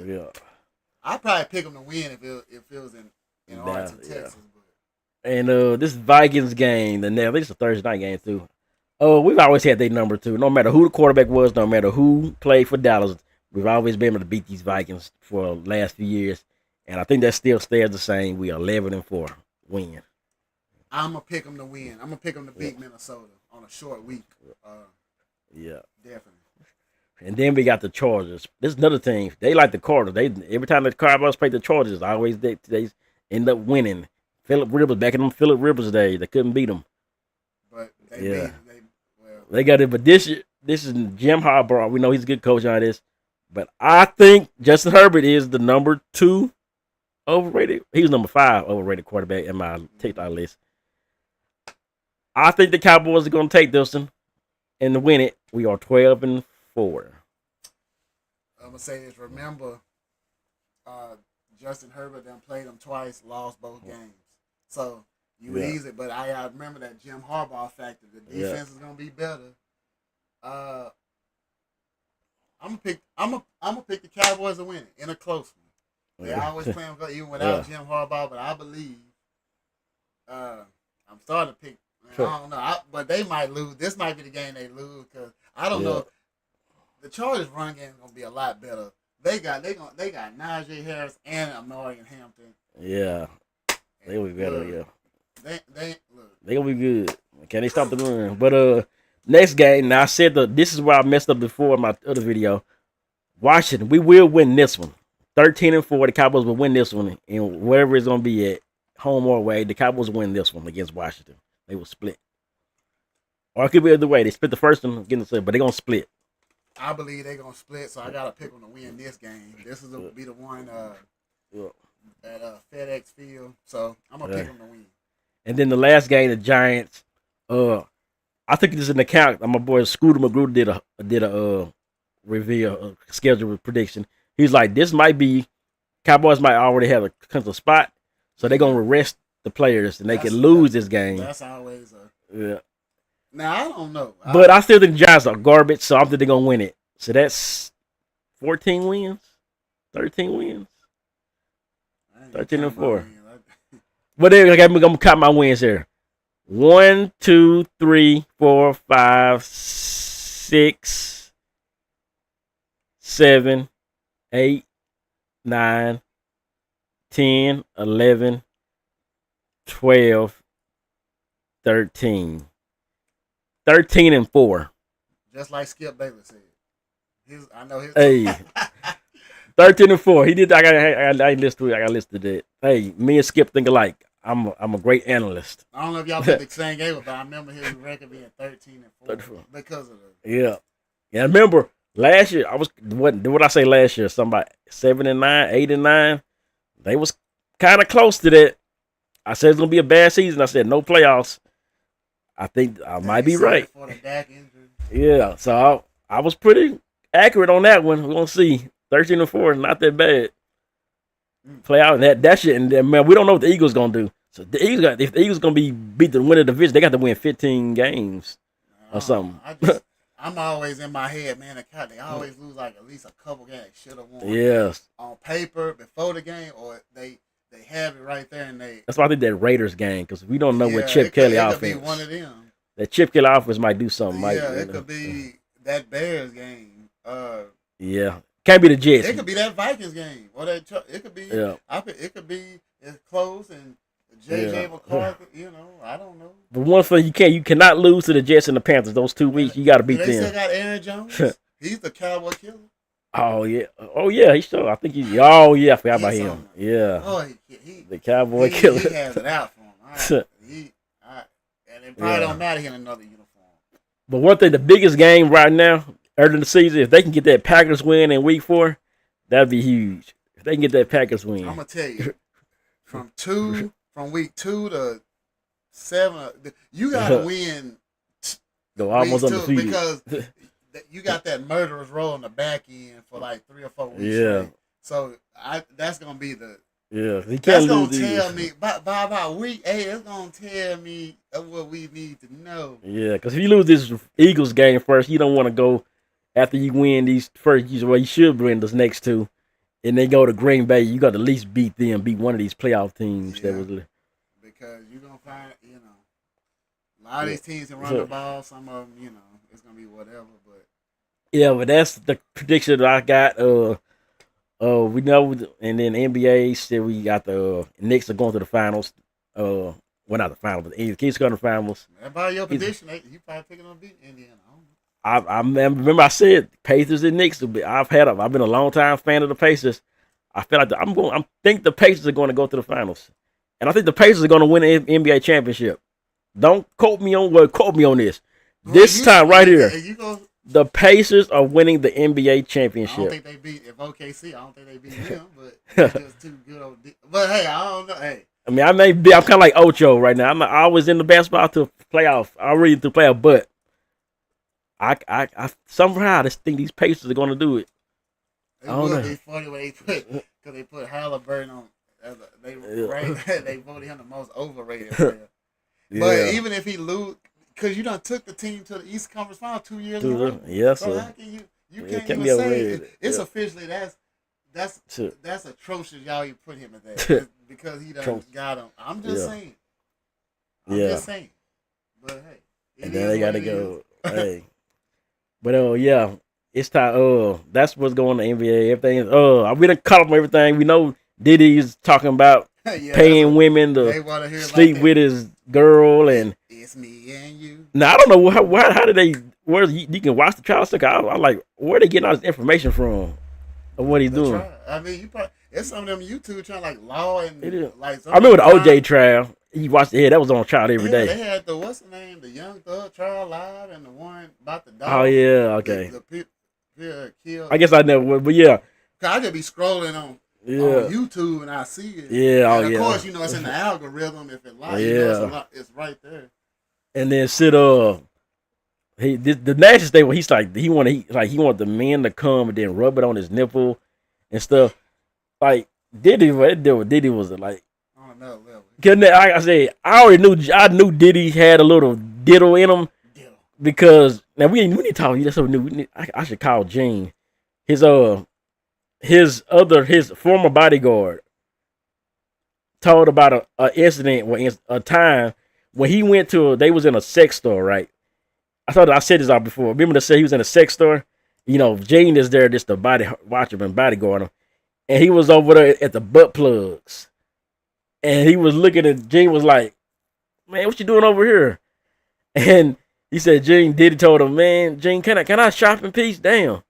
S4: I'd probably pick them to win if it was in Arlington, Texas. But.
S3: And this Vikings game, I think it's a Thursday night game too. We've always had their number 2. No matter who the quarterback was, no matter who played for Dallas, we've always been able to beat these Vikings for the last few years. And I think that still stays the same. We are 11-4 win.
S4: I'm going to pick them to win. I'm going to pick them to beat Minnesota on a short week. Definitely.
S3: And then we got the Chargers. This is another team. They like the Cardinals. Every time the Cowboys play the Chargers, they end up winning. Philip Rivers, back in them Philip Rivers days, they couldn't beat them.
S4: But they
S3: they got it. But this is Jim Harbaugh. We know he's a good coach on this. But I think Justin Herbert is the number 2 overrated. He was number 5 overrated quarterback in my TikTok list. I think the Cowboys are going to take this one and win it. We are 12-4.
S4: I'm going to say this. Remember, Justin Herbert done played them twice, lost both games. So you easy. But I remember that Jim Harbaugh factor. The defense is going to be better. I'm gonna pick the Cowboys to win it in a close one. They always play them good, even without Jim Harbaugh. But I believe I'm starting to pick. I don't know, but they might lose. This might be the game they lose because I don't know. The Chargers' run game is gonna be a lot better. They got Najee Harris and Amari Hampton.
S3: Yeah, they will be better. They gonna be good. Can they stop the run? But next game. Now I said this is where I messed up before in my other video. Washington, we will win this one. 13-4. The Cowboys will win this one, and wherever it's gonna be at, home or away, the Cowboys will win this one against Washington. They will split. Or it could be the other way. They split the first one, but they're going to split.
S4: I believe they're going to split, so I got to pick them to win this game. This is be the one at FedEx Field, so I'm going to pick them to win. And
S3: then the last game, the Giants, I think this is an account. My boy Scooter McGrew did a reveal, a schedule prediction. He's like, this might be, Cowboys might already have a constant spot, so they're going to rest the players and they can lose this game.
S4: That's always Now I don't know,
S3: but I still think the Giants are garbage, so I think they're gonna win it. So that's 14 wins, 13 wins, 13-4. But then I'm gonna count my wins here. 1, 2, 3, 4, 5, 6, 7, 8, 9, 10, 11. 12, 13. 13-4.
S4: Just like Skip Bayless said. I know his.
S3: Hey, 13-4. He did. I got listed. I got listed it. Hey, me and Skip think alike. I'm a great analyst.
S4: I don't know if y'all played the same game, but I remember his record being 13-4 because of it.
S3: Yeah. I remember last year. What I say last year? Somebody 7-9, 8-9. They was kind of close to that. I said it's gonna be a bad season. I said no playoffs. I think I might be right.
S4: For the Dak injury.
S3: Yeah, so I was pretty accurate on that one. We're gonna see. 13-4 is not that bad. Play out that shit, and then, man, we don't know what the Eagles gonna do. So if the Eagles gonna beat the winner of the division, they got to win 15 games or something.
S4: I'm always in my head, man. They always lose like at least a couple games they should have won.
S3: Yes.
S4: On paper before the game, or they have it right there, and they.
S3: That's why I think that Raiders game, because we don't know what Chip Kelly offense. It could
S4: be one of them.
S3: That Chip Kelly offense might do something.
S4: It could be that Bears game.
S3: Yeah, can't be the Jets.
S4: It could be that Vikings game, or that. It could be. Yeah. It could be as close and JJ McCarthy. I don't know.
S3: But one thing you cannot lose to the Jets and the Panthers those 2 weeks. You got to beat them.
S4: They still got Aaron Jones. He's the Cowboy killer.
S3: Oh yeah, he's sure. I think he's. Oh yeah, I forgot about him. Yeah.
S4: Oh,
S3: the Cowboy killer.
S4: He has it out for him. And it probably don't matter in another uniform.
S3: But one thing, the biggest game right now, early in the season, if they can get that Packers win in week 4, that'd be huge. If they can get that Packers win,
S4: I'm gonna tell you, from week 2 to 7, you gotta win.
S3: Go almost undefeated
S4: because you got that murderer's row on the back end for like 3 or 4 weeks.
S3: Yeah.
S4: Straight. So that's gonna be the.
S3: Yeah, he can't
S4: that's
S3: lose
S4: gonna
S3: these.
S4: tell me by about week 8. It's gonna tell me what we need to know.
S3: Yeah, because if you lose this Eagles game first, you don't want to go after you win these first. Well, you should win those next 2, and then go to Green Bay. You got to at least beat one of these playoff teams.
S4: Yeah.
S3: That was
S4: because you're gonna find a lot of these teams can run the ball. Some of them, it's gonna be whatever. But
S3: yeah, but that's the prediction that I got. We know, and then NBA said we got the Knicks are going to the finals. Well, not the finals, but the Knicks going to the finals.
S4: About your prediction, you probably picking on beat Indiana.
S3: I remember I said Pacers and Knicks. I've been a long time fan of the Pacers. I feel like I think the Pacers are going to go to the finals, and I think the Pacers are going to win the NBA championship. Don't quote me on this. This time right here. The Pacers are winning the NBA championship.
S4: I don't think they beat OKC. I don't think they beat them, but they're just too good. But hey, I don't know. Hey,
S3: I mean, I'm kind of like Ocho right now. I'm always in the basketball to playoff. I really to playoff, but I somehow just think these Pacers are going to do it.
S4: It would be funny when they put Halliburton on. They voted him the most overrated player. Yeah. But even if he lose. Because you done took the team to the East Conference Final 2 years in a row.
S3: Yes,
S4: so
S3: sir.
S4: how can you can't even say it. It's officially that's atrocious. Y'all you put him in there because he done got him. I'm just saying. I'm just saying. But hey,
S3: and then they got to go. Hey, but yeah, it's time. That's what's going on in the NBA. Everything. We done caught up on everything. We know Diddy is talking about paying women to sleep with his girl and.
S4: It's me and you.
S3: Now I don't know how did they? Where you can watch the trial? I'm like, where they getting all this information from? Of what he's doing?
S4: I mean, it's some of them YouTube trying like law and like.
S3: I remember the OJ trial. You watched it. That was on trial every day.
S4: They had what's the name? The Young Thug trial live, and the one about the dog.
S3: Oh yeah, okay.
S4: The kill.
S3: I guess I never, but yeah.
S4: I just be scrolling on YouTube and I see it.
S3: Yeah,
S4: and of course, it's in the algorithm. If it lies, it's right there.
S3: And then the nastiest thing, he's like he wanted the men to come and then rub it on his nipple and stuff. Like Diddy was like
S4: on another level.
S3: Cause like I said, I knew Diddy had a little diddle in him because now we need to talk. That's what new. I should call Gene. His former bodyguard told about a incident a time. When he went they was in a sex store, right? I said this out before. Remember to say he was in a sex store? Gene is there just to watch him and bodyguard him. And he was over there at the butt plugs. And he was looking at Gene was like, man, what you doing over here? And he said, Diddy told him, man, Gene, can I shop in peace? Damn.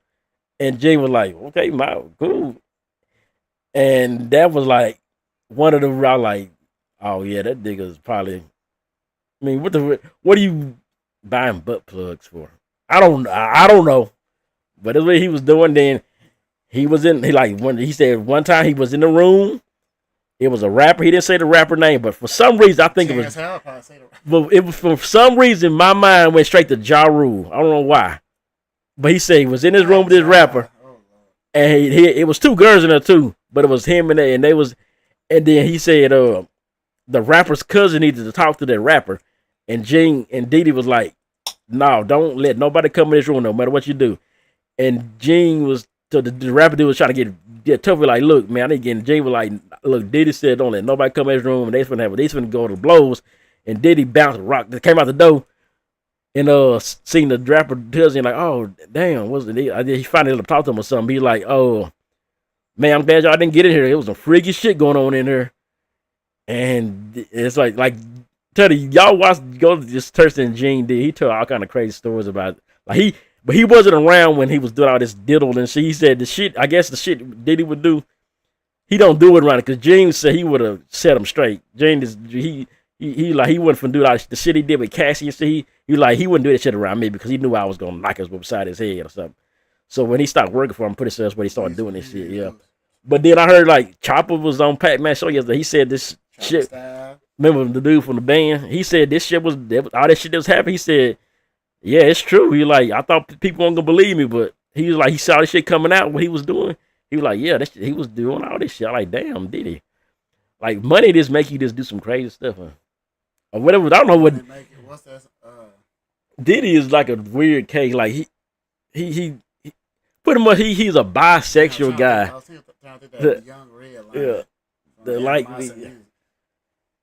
S3: And Gene was like, okay, cool. And that was like one of the like, oh yeah, that nigga's probably. I mean, what are you buying butt plugs for? I don't know, but that's what he was doing. Then he said one time he was in the room. It was a rapper. He didn't say the rapper name, but for some reason I think it was. But it was for some reason my mind went straight to Ja Rule. I don't know why, but he said he was in his room with this rapper, and it was 2 girls in there too, but it was him and they was, and then he said the rapper's cousin needed to talk to that rapper. And Gene and Diddy was like, no, don't let nobody come in this room no matter what you do. And Gene the rapper dude was trying to get tough. Like, look, man, I need to get in. Gene was like, look, Diddy said don't let nobody come in this room. And they finna go to blows. And Diddy bounced a rock that came out the door. And seen the rapper cousin like, oh, damn, what's it? He finally talked to him or something. He like, oh, man, I'm glad y'all didn't get in here. It was some freaky shit going on in there. And it's like tell you, y'all go to this Thurston Gene did. He told all kind of crazy stories about it. Like but he wasn't around when he was doing all this diddle and shit. He said the shit Diddy would do, he don't do it around it because Gene said he would have set him straight. Gene he wouldn't finna do all the shit he did with Cassie and shit. He wouldn't do that shit around me because he knew I was gonna knock his upside his head or something. So when he stopped working for him, pretty soon that's when he started doing this shit. Yeah. But then I heard like Chopper was on Pacman show yesterday. He said this shit. Remember the dude from the band? He said this shit was all that shit that was happening. He said Yeah, it's true. He like I thought people weren't gonna believe me, but he was like he saw this shit coming out what he was doing. He was like, yeah, he was doing all this shit. I'm like, damn, did he? Like money just make you just do some crazy stuff, huh? Or whatever. I don't know what.
S4: What's that?
S3: Diddy is like a weird case. Like he pretty much he's a bisexual guy.
S4: I was trying to think that young red line.
S3: Yeah, the like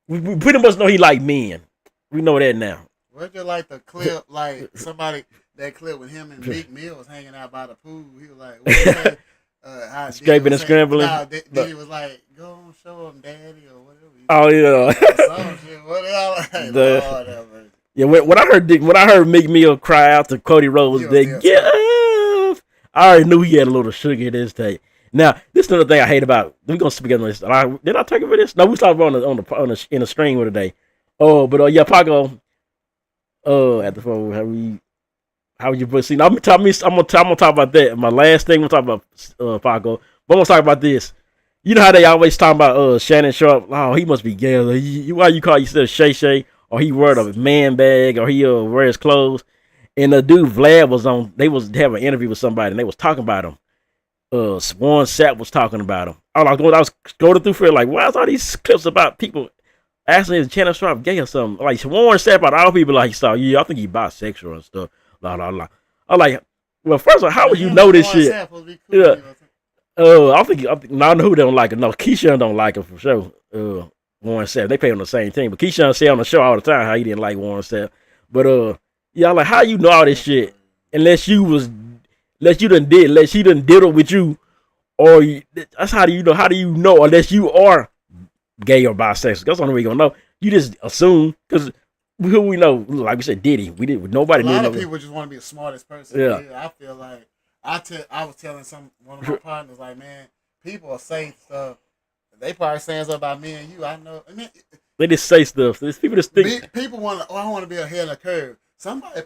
S3: we pretty much know he like men. We know that now.
S4: What's just like the clip, like somebody that clip with him and Meek Mill was hanging out by the pool. He was like, what was that?
S3: Scraping and scrambling.
S4: Nah, Diddy was like, go on, show him daddy or whatever.
S3: Oh yeah.
S4: Some shit. What else? Like, Lord have mercy.
S3: Yeah, when I heard Meek Mill cry out to Cody Rhodes, they get up. I already knew he had a little sugar in his tape. Now, this is another thing I hate about. We're gonna speak on this. Did I talk about this? No, we talked about in the stream today. Oh, but yeah, Paco. At the phone, how would you put? See, I'm gonna talk about that. My last thing we'll talk about Paco. But I'm gonna talk about this. You know how they always talk about Shannon Sharp? Oh, he must be gay. Why you call yourself Shay Shay? Or he wear a man bag, or he wear his clothes. And the dude Vlad was on. They was having an interview with somebody, and they was talking about him. Warren Sapp was talking about him. I was going through for like, why is all these clips about people asking is Shannon Sharp gay or something? Like Warren Sapp out all people like he saw, yeah, I think he bisexual and stuff. Blah blah blah. I'm like, well, first of all, how would you know this shit?
S4: Cool,
S3: yeah. I know who don't like it. No, Keyshawn don't like him for sure. Warren Sapp. They play on the same team. But Keyshawn say on the show all the time how he didn't like Warren Sapp. But yeah, like how you know all this shit unless she done did it with you, or that's how do you know unless you are gay or bisexual? That's the only way you gonna know. You just assume because who we know, like we said, Diddy. Nobody knew.
S4: A lot of people just want to be the smartest person.
S3: Yeah.
S4: I feel like I was telling one of my partners like, man, people say stuff. They probably saying something about me and you. I know. I mean,
S3: they just say stuff. There's people just think.
S4: People want. I want to be ahead of the curve. Somebody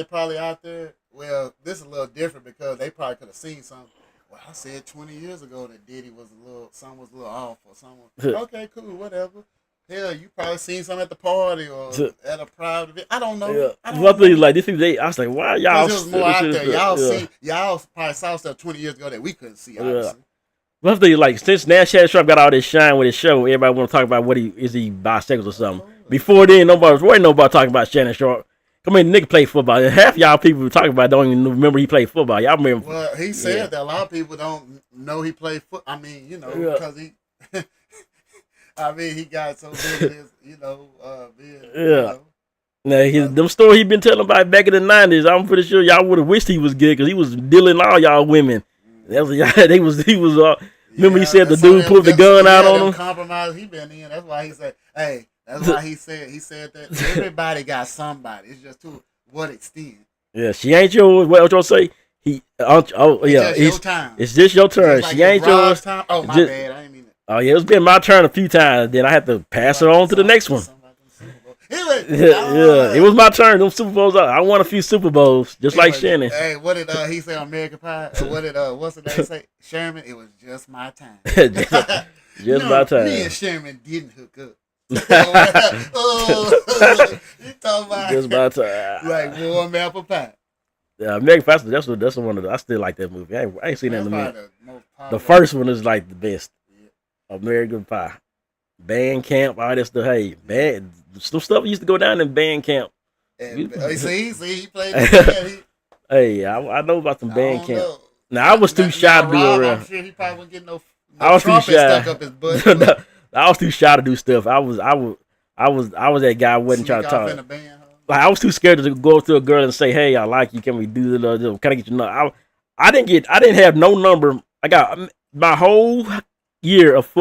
S4: probably out there. Well, this is a little different because they probably could have seen something. Well, I said 20 years ago that Diddy was something was a little off or something. Okay, cool, whatever. Hell, you probably seen something at the party or at a private event. I don't know.
S3: Yeah. I like this people. I was like, why y'all?
S4: It was more out there. Y'all probably saw stuff 20 years ago that we couldn't see. Obviously.
S3: What they like since now Shannon Sharp got all this shine with his show, everybody want to talk about is he bisexual or something. Before then, nobody was worried nobody talking about Shannon Sharp. I mean, nigga play football. Half y'all people talking about don't even remember he played football. Y'all remember?
S4: Well, he said that a lot of people don't know he played football. I mean, because he. I mean, he got so big in his,
S3: Now, them stories he been telling about back in the 90s, I'm pretty sure y'all would have wished he was good because he was dealing all y'all women. That was remember he said the dude put the gun out on him?
S4: Compromise he been in. That's why he said, hey, that's why he said that everybody got somebody. It's just to what extent.
S3: Yeah, she ain't yours. What y'all say? It's just your turn. She ain't yours.
S4: Time. Oh, my bad. I didn't mean it.
S3: Oh, yeah, it's been my turn a few times. Then I had to pass it on to the next one. It was my turn. Them Super Bowls. I won a few Super Bowls, just like Shannon.
S4: Hey, what did he say on American Pie? What did what's the name say? Sherman. It was just my time.
S3: just my time.
S4: Me and Sherman didn't hook up. You talking about
S3: just my time.
S4: Like warm apple pie.
S3: Yeah, American Pie. That's the one. I still like that movie. I ain't seen that in a minute. The first one is like the best. Yeah. American Pie. Band camp, all that stuff. Hey, some stuff used to go down in band camp.
S4: And, see, he played the
S3: Hey, I know about some band camp. Now I was too shy to do it around.
S4: I'm sure he probably wouldn't get no
S3: I was too shy.
S4: Stuck up his butt.
S3: I was too shy to do stuff. I was that guy who wasn't trying to talk. Like I was too scared to go up to a girl and say, "Hey, I like you. Can we do this? Can I get your number?" I didn't have no number. I got my whole year of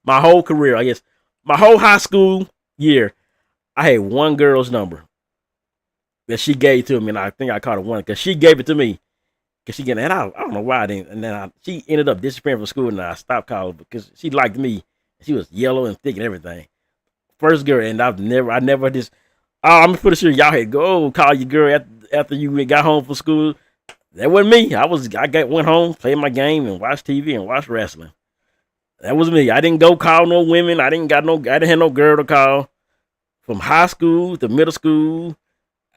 S3: my whole career, I guess, my whole high school year, I had one girl's number that she gave to me, and I think I caught her one because she gave it to me. Because she I don't know why I didn't. And then she ended up disappearing from school, and I stopped calling because she liked me. She was yellow and thick and everything. First girl, and I never just. I'm pretty sure y'all had go call your girl after you got home from school. That wasn't me. Went home, played my game, and watched TV and watched wrestling. That was me. I didn't go call no women. I didn't have no girl to call. From high school to middle school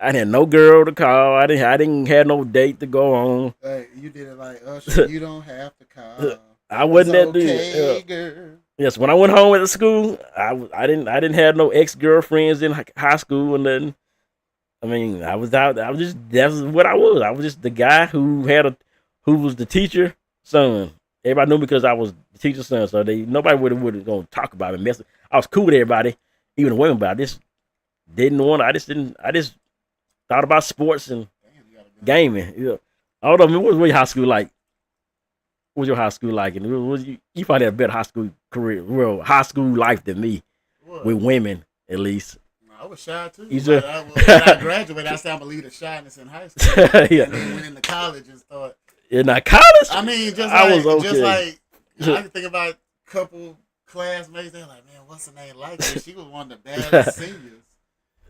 S3: I didn't have no girl to call. I didn't have no date to go on.
S4: Hey, you did it like Usher. You don't have to call.
S3: I wasn't that
S4: okay,
S3: dude.
S4: girl.
S3: Yes, when I went home at the school, I didn't have no ex girlfriends in high school or nothing. I mean, I was out. I was just that's what I was. I was just the guy who was the teacher son. Everybody knew me because I was the teacher's son. So nobody would gonna talk about me. I was cool with everybody, even the women. But I just didn't want. I just thought about sports and gaming. Yeah. I don't know. What was your high school like? What was your high school like? And you probably had a better high school career, well, high school life than me, with women at least.
S4: I was shy too.
S3: When
S4: I graduated, I said I'm gonna leave the shyness in high school. Yeah. And then went into college and started.
S3: In college?
S4: I mean, just like I can think about a couple classmates. They're like, man, what's her name like? She was one of the baddest seniors.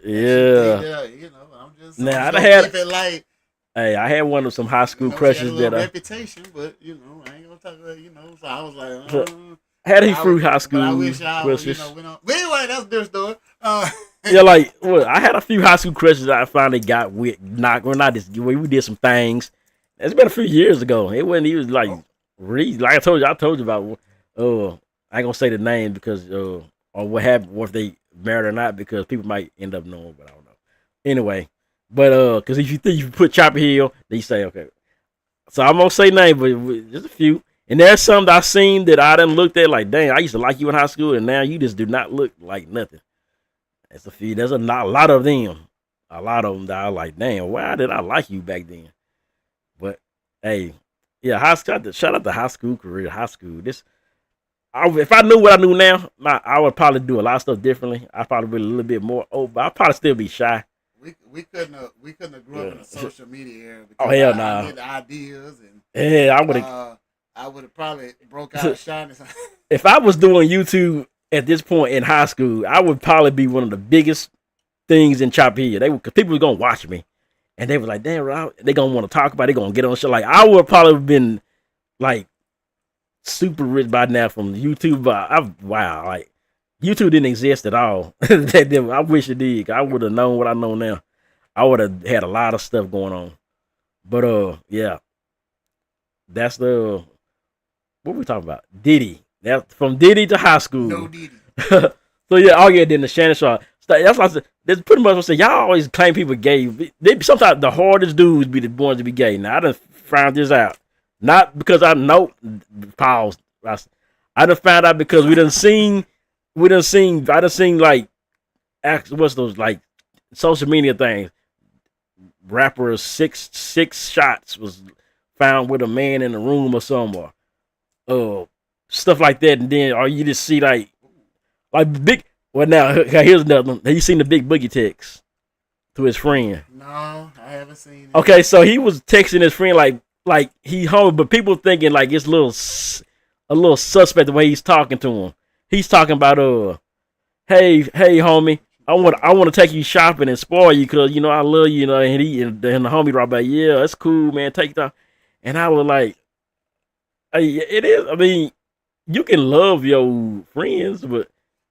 S3: Yeah.
S4: You know, I'm just.
S3: Now
S4: I had it like.
S3: Hey, I had one of some high school crushes
S4: that reputation, but you know, I ain't gonna talk about So I was like,
S3: I had a few high school.
S4: I wish I crushes. Went on. But anyway, that's their story.
S3: Yeah, I had a few high school crushes I finally got with. Not this. We did some things. It's been a few years ago. It wasn't even like I told you about. I ain't gonna say the name because or what happened, or if they married or not, because people might end up knowing, but I don't know. Anyway. But because if you think you put Chopper Hill, then you say okay. So I'm gonna say name, but just a few. And there's some that I seen that I done looked at like, dang, I used to like you in high school, and now you just do not look like nothing. That's a few. There's a lot of them. A lot of them that I like, damn, why did I like you back then? But hey, yeah, shout out to high school career, high school. If I knew what I knew now, I would probably do a lot of stuff differently. I'd probably be a little bit more open, but I'd probably still be shy.
S4: We couldn't have grew up in a social media era.
S3: Oh hell no! Nah.
S4: I had ideas and
S3: I would have.
S4: I would have probably broke out of shyness.
S3: If I was doing YouTube at this point in high school, I would probably be one of the biggest things in Chop Hill. Cause people were gonna watch me, and they were like, "Damn, they gonna want to talk about it. They gonna get on the show." Like I would probably have been like super rich by now from YouTube. But wow, like. YouTube didn't exist at all. I wish it did. I would have known what I know now. I would have had a lot of stuff going on. But yeah. That's what we talking about. Diddy. That from Diddy to high school.
S4: No Diddy.
S3: So yeah, then the Shannon Sharp. That's like that's pretty much what I say. Y'all always claim people gay. Sometimes the hardest dudes be the ones to be gay. Now I done found this out. Not because I know pause. I done found out because I done seen like what's those like social media things. Rapper six shots was found with a man in a room or somewhere. Stuff like that, and then or you just see like big. Well, now here's another one. Have you seen the Big Boogie text to his friend?
S4: No, I haven't seen it.
S3: Okay, so he was texting his friend like he home, but people thinking like it's a little suspect the way he's talking to him. He's talking about hey homie, I want to take you shopping and spoil you because you know I love you, you know. And the homie right back, yeah, that's cool, man. Take that. And I was like, hey, it is. I mean, you can love your friends, but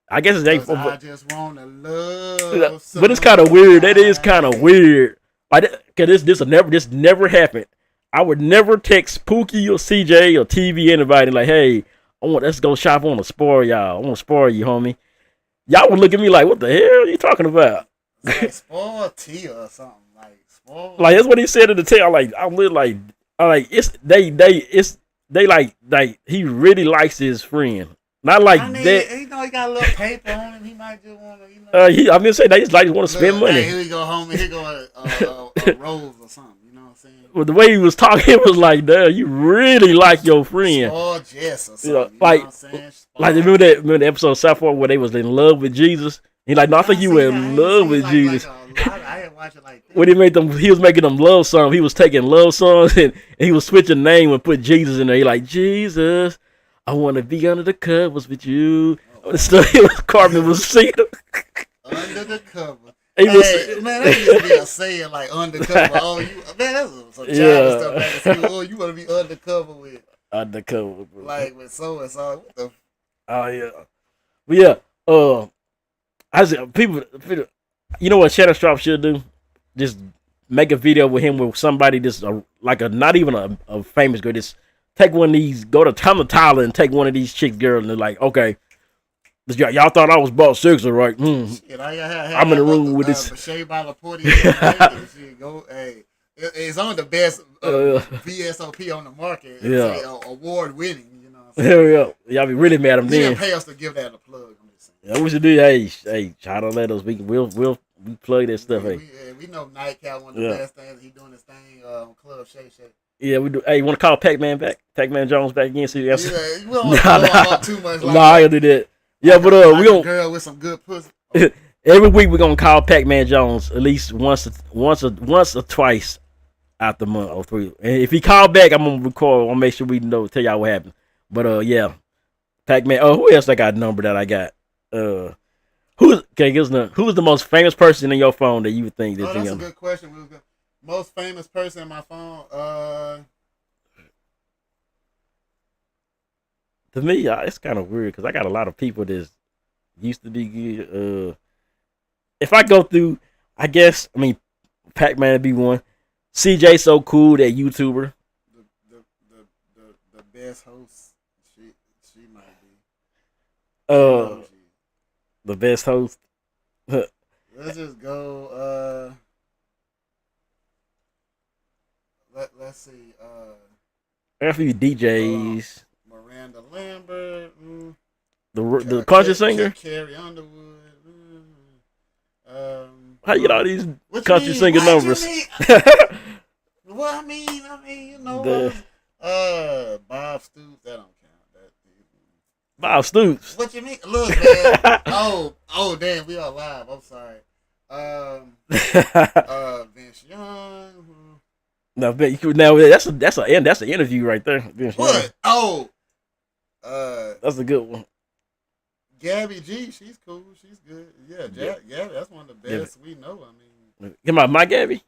S3: I guess it's ain't.
S4: I just want to love.
S3: But it's kind of weird. That is kind of weird. Like, cause this never happened. I would never text Pookie or CJ or TV anybody like, hey. Let's go shop. I want to spoil y'all. I want to spoil you, homie. Y'all would look at me like, what the hell are you talking about?
S4: It's like spoil tea or something. Like spoil.
S3: Like that's what he said in the tale. Like they like he really likes his friend. Not like that.
S4: You know he got a little paper on him. He might just want to, you know.
S3: I'm gonna say they just like want to spend money.
S4: Hey, here we go, homie. Here go a rose or something. You know what I'm saying?
S3: Well, the way he was talking, it was like, damn, you really like your friend.
S4: Spoil Jess or something.
S3: You know like remember the episode of South Park where they was in love with Jesus? He like, no, I think you were in love with Jesus.
S4: I didn't watch it like that.
S3: When he was making them love songs. He was taking love songs and he was switching name and put Jesus in there. He like, Jesus, I want to be under the covers with you. So Carmen was singing.
S4: Under the cover.
S3: Man,
S4: that used to be a saying like undercover. Oh, that's some childish stuff back in school. Oh, you want to be undercover with.
S3: Undercover, bro.
S4: Like with so and so. What the?
S3: Oh yeah, but yeah. I said people. You know what Shannon Sharp should do? just make a video with him with somebody just like a not even a famous girl. Just take one of these, go to Tyler and take one of these chicks girl and they're like, okay, y'all thought I was about six, right?
S4: Shit,
S3: I'm in the room with this.
S4: Shea by Laporte. Go, hey, it's on the best VSOP on the market. It's award winning. You know.
S3: Hell yeah, y'all be really mad at him.
S4: He didn't pay us to give that a plug. I'm just saying.
S3: Yeah, we should do. Hey, try to let us. We'll plug that stuff.
S4: We know Nightcap one of the best things. He doing his thing on Club Shay Shay.
S3: Yeah, we do. Hey, you want to call Pacman back? Pacman Jones back again? See,
S4: yeah, we don't want to too much.
S3: Nah, I can do that. Yeah, but we gonna
S4: girl with some good pussy.
S3: Every week we're gonna call Pacman Jones at least once or twice out the month or 3. And if he call back, I'm gonna record. I'll make sure we know, tell y'all what happened. But yeah, Pacman. Oh, who else I got a number that I got? Who's the most famous person in your phone that you would think that?
S4: That's a good question. Most famous person in my phone.
S3: To me, it's kind of weird because I got a lot of people that used to be good. If I go through, Pacman would be one. CJ So Cool, that YouTuber.
S4: The best host. She might be.
S3: The best host.
S4: Let's just go. Let's see.
S3: I got a few DJs.
S4: Miranda Lambert.
S3: The country singer.
S4: Carrie Underwood.
S3: How you get all these country singer numbers?
S4: Well, I mean, you know, Bob Stoops. That don't count.
S3: Bob Stoops.
S4: What you mean? Look, man. oh, damn. We are live. I'm sorry. Vince Young.
S3: Now that's an interview right there. Vince
S4: what?
S3: Young.
S4: Oh.
S3: That's a good one.
S4: Gabby G, she's cool. She's good. Yeah, Gabby, that's one of the best we know. I mean,
S3: come on, my Gabby.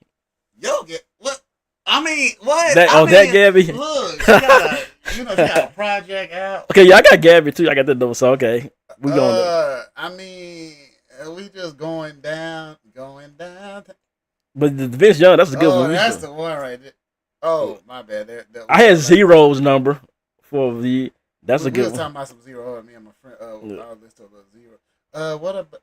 S4: Yo, what? I mean, what?
S3: That Gabby.
S4: Look, she got a project out.
S3: Okay, yeah, I got Gabby too. I got that number, so okay, we going there.
S4: I mean, we just going down.
S3: But the Vince Young, that's a good one.
S4: That's the one right there. Oh, my bad.
S3: I had Zero's number for the. That's a good one.
S4: We was talking about some Zero. Me and my friend. I was listening to Zero. What about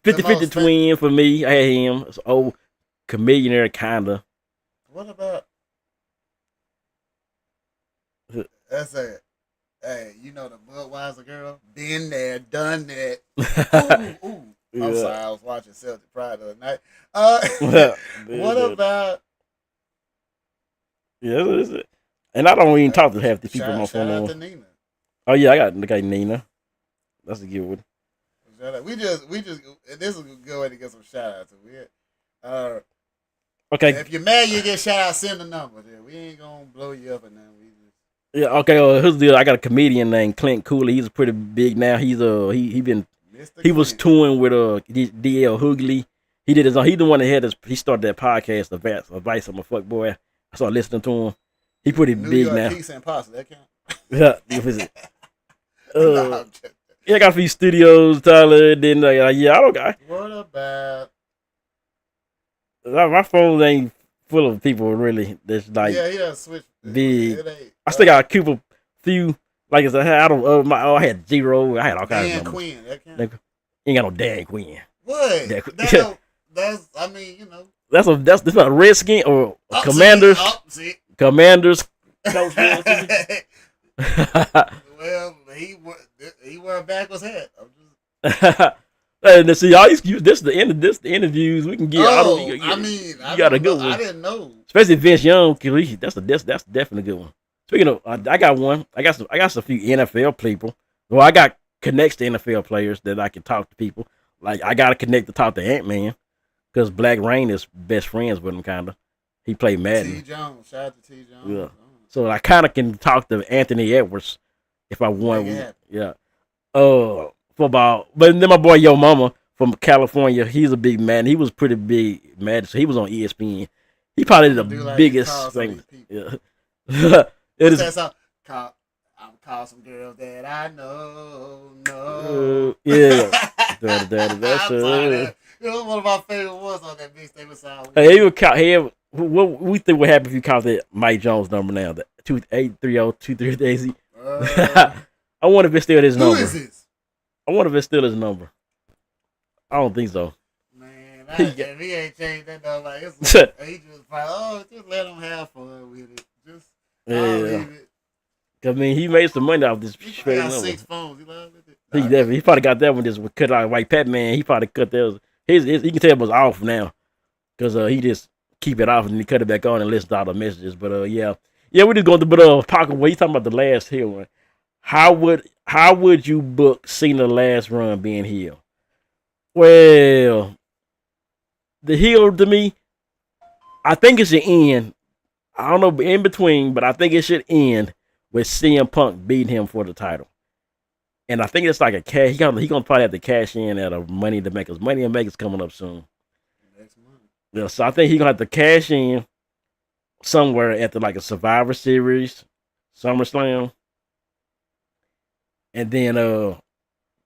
S3: 50-50 twin for me. I had him. It's old chameleonaire kinda.
S4: What about? That's it. Hey, you know the Budweiser girl? Been there, done that. Ooh.
S3: Yeah.
S4: I'm sorry, I was watching Celtic Pride the other night. What about?
S3: Yeah, and I don't even talk to half the people on my phone.
S4: Shout out to Nina.
S3: Oh yeah, I got Nina. That's a good one.
S4: We just. This is a good way to get some shout outs.
S3: Okay.
S4: If you're mad, you get shout out. Send the number. We ain't gonna blow you up and then we just.
S3: Yeah. Okay. Here's the deal. I got a comedian named Clint Cooley. He's pretty big now. He's he was touring with DL Hughley. He did his own. He the one that had he started that podcast, Advice I'm a Fuck Boy. I started listening to him. He pretty
S4: New
S3: big
S4: York
S3: now.
S4: Peace and Pasta, that count?
S3: Yeah. Yeah, I got a few studios, Tyler. Then I don't got.
S4: What about?
S3: My phone ain't full of people really. That's like
S4: he does switch
S3: big. I still got a few. Like I said, I had Zero. I had all kinds of numbers.
S4: Quinn, that count?
S3: Ain't got no Dan Quinn.
S4: What? That's I mean, you know.
S3: That's a Redskin or Commanders. Commanders.
S4: Well, he wore a backwards hat.
S3: And see, I used to use the interviews we can get. You got a good one.
S4: I didn't know.
S3: Especially Vince Young, that's definitely a good one. Speaking of, I got one. I got some few NFL people. Well, I got connects to NFL players that I can talk to people. Like I got to connect to talk to Ant-Man because Black Rain is best friends with him, kinda. He played Madden.
S4: T. Jones, shout out to T. Jones.
S3: Yeah. So I kind of can talk to Anthony Edwards if I want. Yeah. Football. But then my boy Yo Mama from California, he's a big man. He was pretty big Madden, so he was on ESPN. He probably the biggest thing. Yeah.
S4: It is. I'm call some girls that I know.
S3: Yeah.
S4: It was one of my favorite ones on that mixtape.
S3: Hey, you count here. What we think would happen if you count that Mike Jones number now? The 2830-23 I wonder if it's still his number.
S4: Who is this?
S3: I wonder if it's still his number. I don't think so.
S4: Man, if he ain't changed that number, like, he just probably, just let him have fun with it. Just leave it.
S3: I mean, he made some money off this straight number.
S4: 6 phones. He loved it.
S3: He probably got that one just cut out like Pacman. He probably cut those. His you can tell it was off now because he just keep it off and he cut it back on and list all the messages. But yeah, we just going to pocket. What you talking about the last hill one? How would you book Cena last run being heel? Well, the heel to me, I think it should end. I don't know in between, but I think it should end with CM Punk beating him for the title. And I think it's like a cash. He gonna probably have to cash in at a Money to Make. Money to Make is coming up soon.
S4: Next month.
S3: Yeah, so I think he gonna have to cash in somewhere at like a Survivor Series, SummerSlam, and then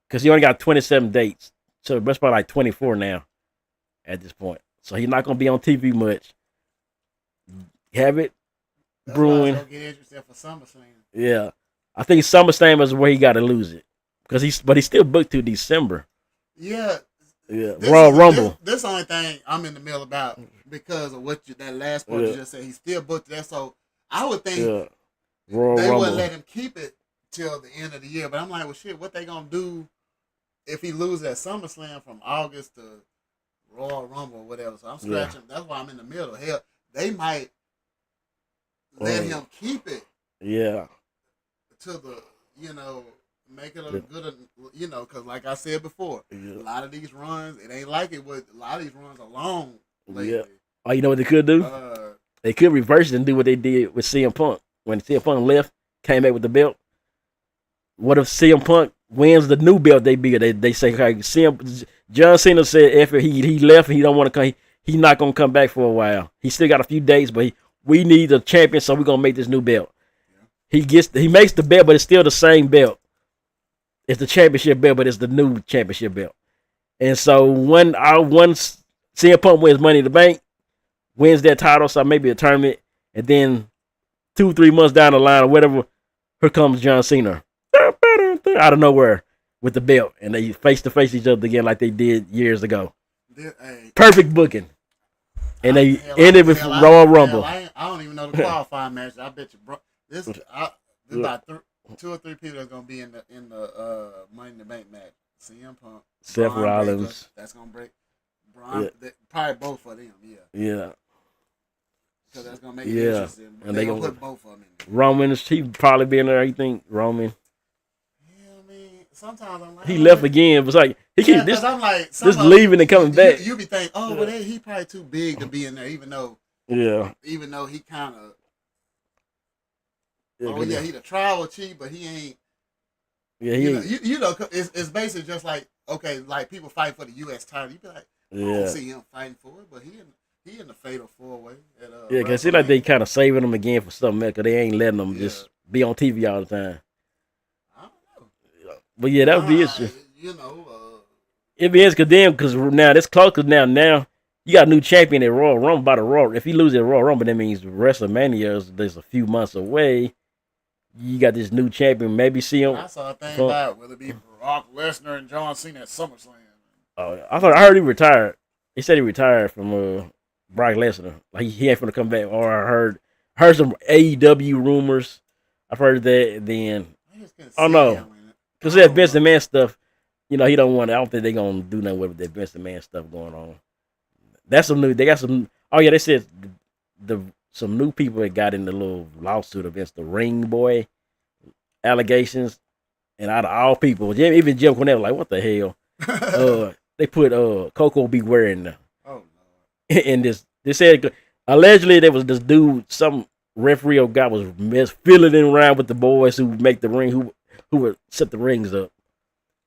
S3: because he only got 27 dates, so that's probably like 24 now at this point. So he's not gonna be on TV much. Have it brewing.
S4: That's why get interested for SummerSlam.
S3: Yeah, I think SummerSlam is where he got to lose it because he's still booked to December.
S4: Yeah.
S3: Royal Rumble.
S4: This only thing I'm in the middle about because of what that last part you just said. He's still booked that, so I would think they wouldn't let him keep it till the end of the year. But I'm like, well, shit, what they gonna do if he loses at SummerSlam from August to Royal Rumble or whatever? So I'm scratching. That's why I'm in the middle. Hell, they might let him keep it.
S3: Yeah.
S4: To the, make it a good, because like I said before, a lot of these runs, it ain't like it was. A lot of these runs are long lately.
S3: Yeah. Oh, you know what they could do? They could reverse it and do what they did with CM Punk. When CM Punk left, came back with the belt. What if CM Punk wins the new belt they beat? They say, okay, John Cena said after he left and he don't want to come, he's not going to come back for a while. He still got a few days, but we need a champion, so we're going to make this new belt. Yeah. He makes the belt, but it's still the same belt. It's the championship belt, but it's the new championship belt. And so once CM Punk wins Money in the Bank, wins that title, so maybe a tournament, and then 2-3 months down the line or whatever, here comes John Cena out of nowhere with the belt, and they face to face each other again like they did years ago. Perfect booking. And they ended with Royal Rumble.
S4: I don't even know the qualifying match. I bet you, bro. This about 2 or 3 people that's gonna be in the Money in the Bank match. CM Punk,
S3: Seth Rollins.
S4: Baker, that's gonna break. Braun, probably both of them.
S3: Yeah.
S4: So that's gonna make it interesting.
S3: And they gonna
S4: put both of them in there.
S3: Roman, he probably be in there. You think Roman?
S4: Yeah, I mean, sometimes I'm like,
S3: he left again. It was like he keep this.
S4: I'm like,
S3: this leaving and coming back.
S4: You be thinking, well, he probably too big to be in there, even though he kind of. He the tribal chief, but he ain't.
S3: Yeah,
S4: it's basically just like like people fight for the U.S. title. You be like, I don't see him fighting for it, but he in the fatal 4-way.
S3: Because it like they kind of saving him again for something else, because they ain't letting them just be on TV all the time.
S4: I don't know.
S3: But yeah, that would be interesting. It'd be interesting because now that's close. Because now you got a new champion at Royal Rumble by the Royal. If he loses at Royal Rumble, that means WrestleMania is a few months away. You got this new champion. Maybe see him.
S4: I saw a thing about will it be Brock Lesnar and John Cena at SummerSlam.
S3: Oh, I heard he retired. He said he retired from Brock Lesnar. Like he ain't gonna come back. Or I heard some AEW rumors. I've heard that. Then I don't know because that Vince McMahon stuff. He don't want. I don't think they're gonna do nothing with that Vince McMahon stuff going on. That's some new. They got some. Oh yeah, they said some new people that got in the little lawsuit against the Ring Boy allegations, and out of all people, even Jim Cornette was like, "What the hell?" They put Coco Beware in there. Oh no! And they said allegedly there was this dude, some referee or guy was fiddling around with the boys who make the ring, who would set the rings up.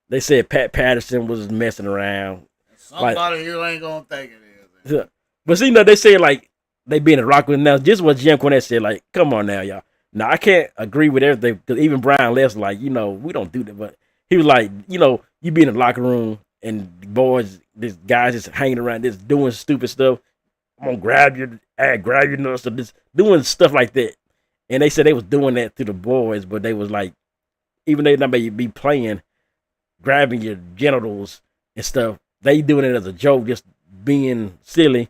S3: They said Pat Patterson was messing around.
S4: Somebody here ain't gonna think it is.
S3: But see, they say like they being a rock with now. Just what Jim Cornette said, like, come on now, y'all. Now I can't agree with everything because even Brian Les like, we don't do that. But he was like, you be in the locker room and the boys, this guys just hanging around, just doing stupid stuff. I'm gonna grab your nuts, so just doing stuff like that. And they said they was doing that to the boys, but they was like, even though they not be playing, grabbing your genitals and stuff, they doing it as a joke, just being silly.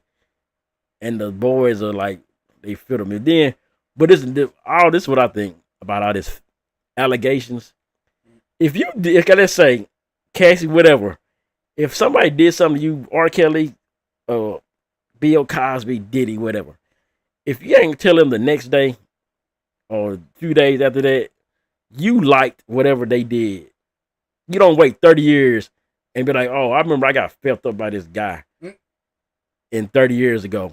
S3: And the boys are like, they feel them. And then, but all this is what I think about all this allegations. If let's say, Cassie, whatever, if somebody did something to you, R. Kelly, Bill Cosby, Diddy, whatever, if you ain't tell them the next day or a few days after that, you liked whatever they did. You don't wait 30 years and be like, oh, I remember I got felt up by this guy in 30 years ago.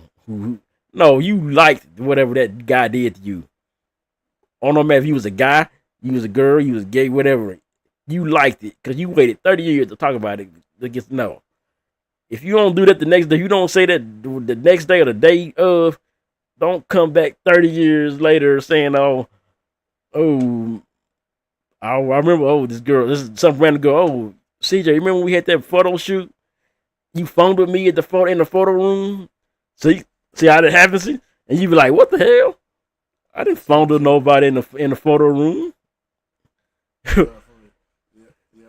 S3: No, you liked whatever that guy did to you. I don't know, man, if you was a guy, you was a girl, you was gay, whatever. You liked it because you waited 30 years to talk about it. No. If you don't do that the next day, you don't say that the next day or the day of, don't come back 30 years later saying, I remember, this is some random girl. CJ, you remember when we had that photo shoot? You phoned with me in the photo room. See how that happens? And you be like, what the hell? I didn't phone with nobody in the photo room.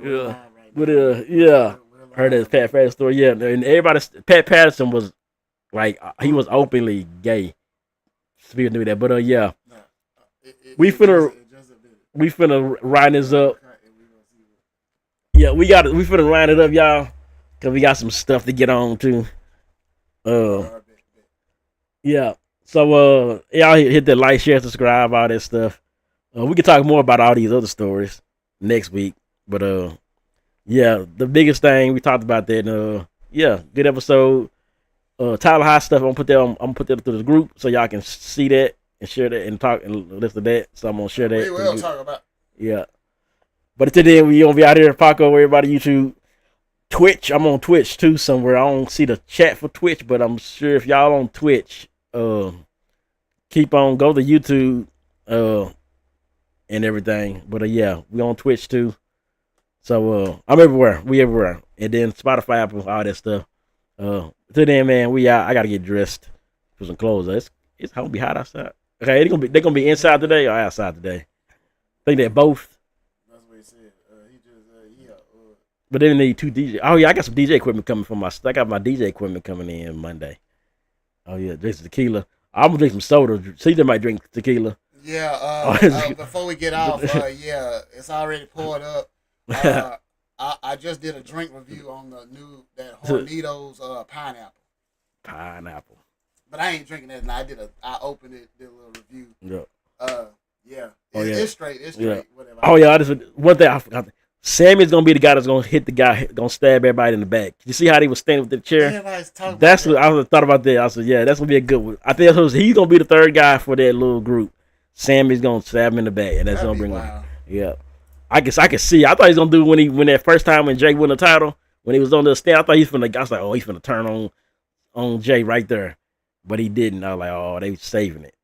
S3: Yeah. But heard that Pat Patterson story. Yeah, and Pat Patterson was like, he was openly gay. Speaking of that, but we finna line this up. Yeah, we finna line it up, y'all, cause we got some stuff to get on too. Yeah. So y'all hit that like, share, subscribe, all that stuff. We can talk more about all these other stories next week. But the biggest thing we talked about that. Good episode. Tyler High stuff. I'm gonna put that to the group so y'all can see that and share that and talk and listen to that. So I'm gonna share that.
S4: We will talk about.
S3: Yeah. But today we gonna be out here, Paco, everybody, YouTube, Twitch. I'm on Twitch too somewhere. I don't see the chat for Twitch, but I'm sure if y'all on Twitch, keep on go to YouTube, and everything. But we on Twitch too. So I'm everywhere. We everywhere. And then Spotify, Apple, all that stuff. Till then, man, we out. I gotta get dressed for some clothes. It's gonna be hot outside. Okay, they're gonna be inside today or outside today. I think they're both.
S4: That's what he said.
S3: But they need two DJ. Oh yeah, I got some DJ equipment coming from I got my DJ equipment coming in Monday. Oh yeah, drink some tequila. I'm gonna drink some soda. CJ might drink tequila.
S4: Yeah. Before we get off, it's already poured up. I just did a drink review on that Hornitos pineapple. But I ain't drinking that. And I opened it, did a little review.
S3: Yeah.
S4: It's straight. It's straight. Whatever.
S3: Oh yeah, one thing I forgot. Sammy's gonna be the guy that's gonna hit the guy, gonna stab everybody in the back. You see how they was standing with the chair?
S4: Everybody's talking.
S3: That's what I thought about that. I said, yeah, that's gonna be a good one. I think he's gonna be the third guy for that little group. Sammy's gonna stab him in the back, and that's gonna bring him. Yeah. I guess I can see. I thought he was gonna do when that first time when Jay won the title, when he was on the stand. I thought I was like, oh, he's gonna turn on Jay right there, but he didn't. I was like, oh, they saving it.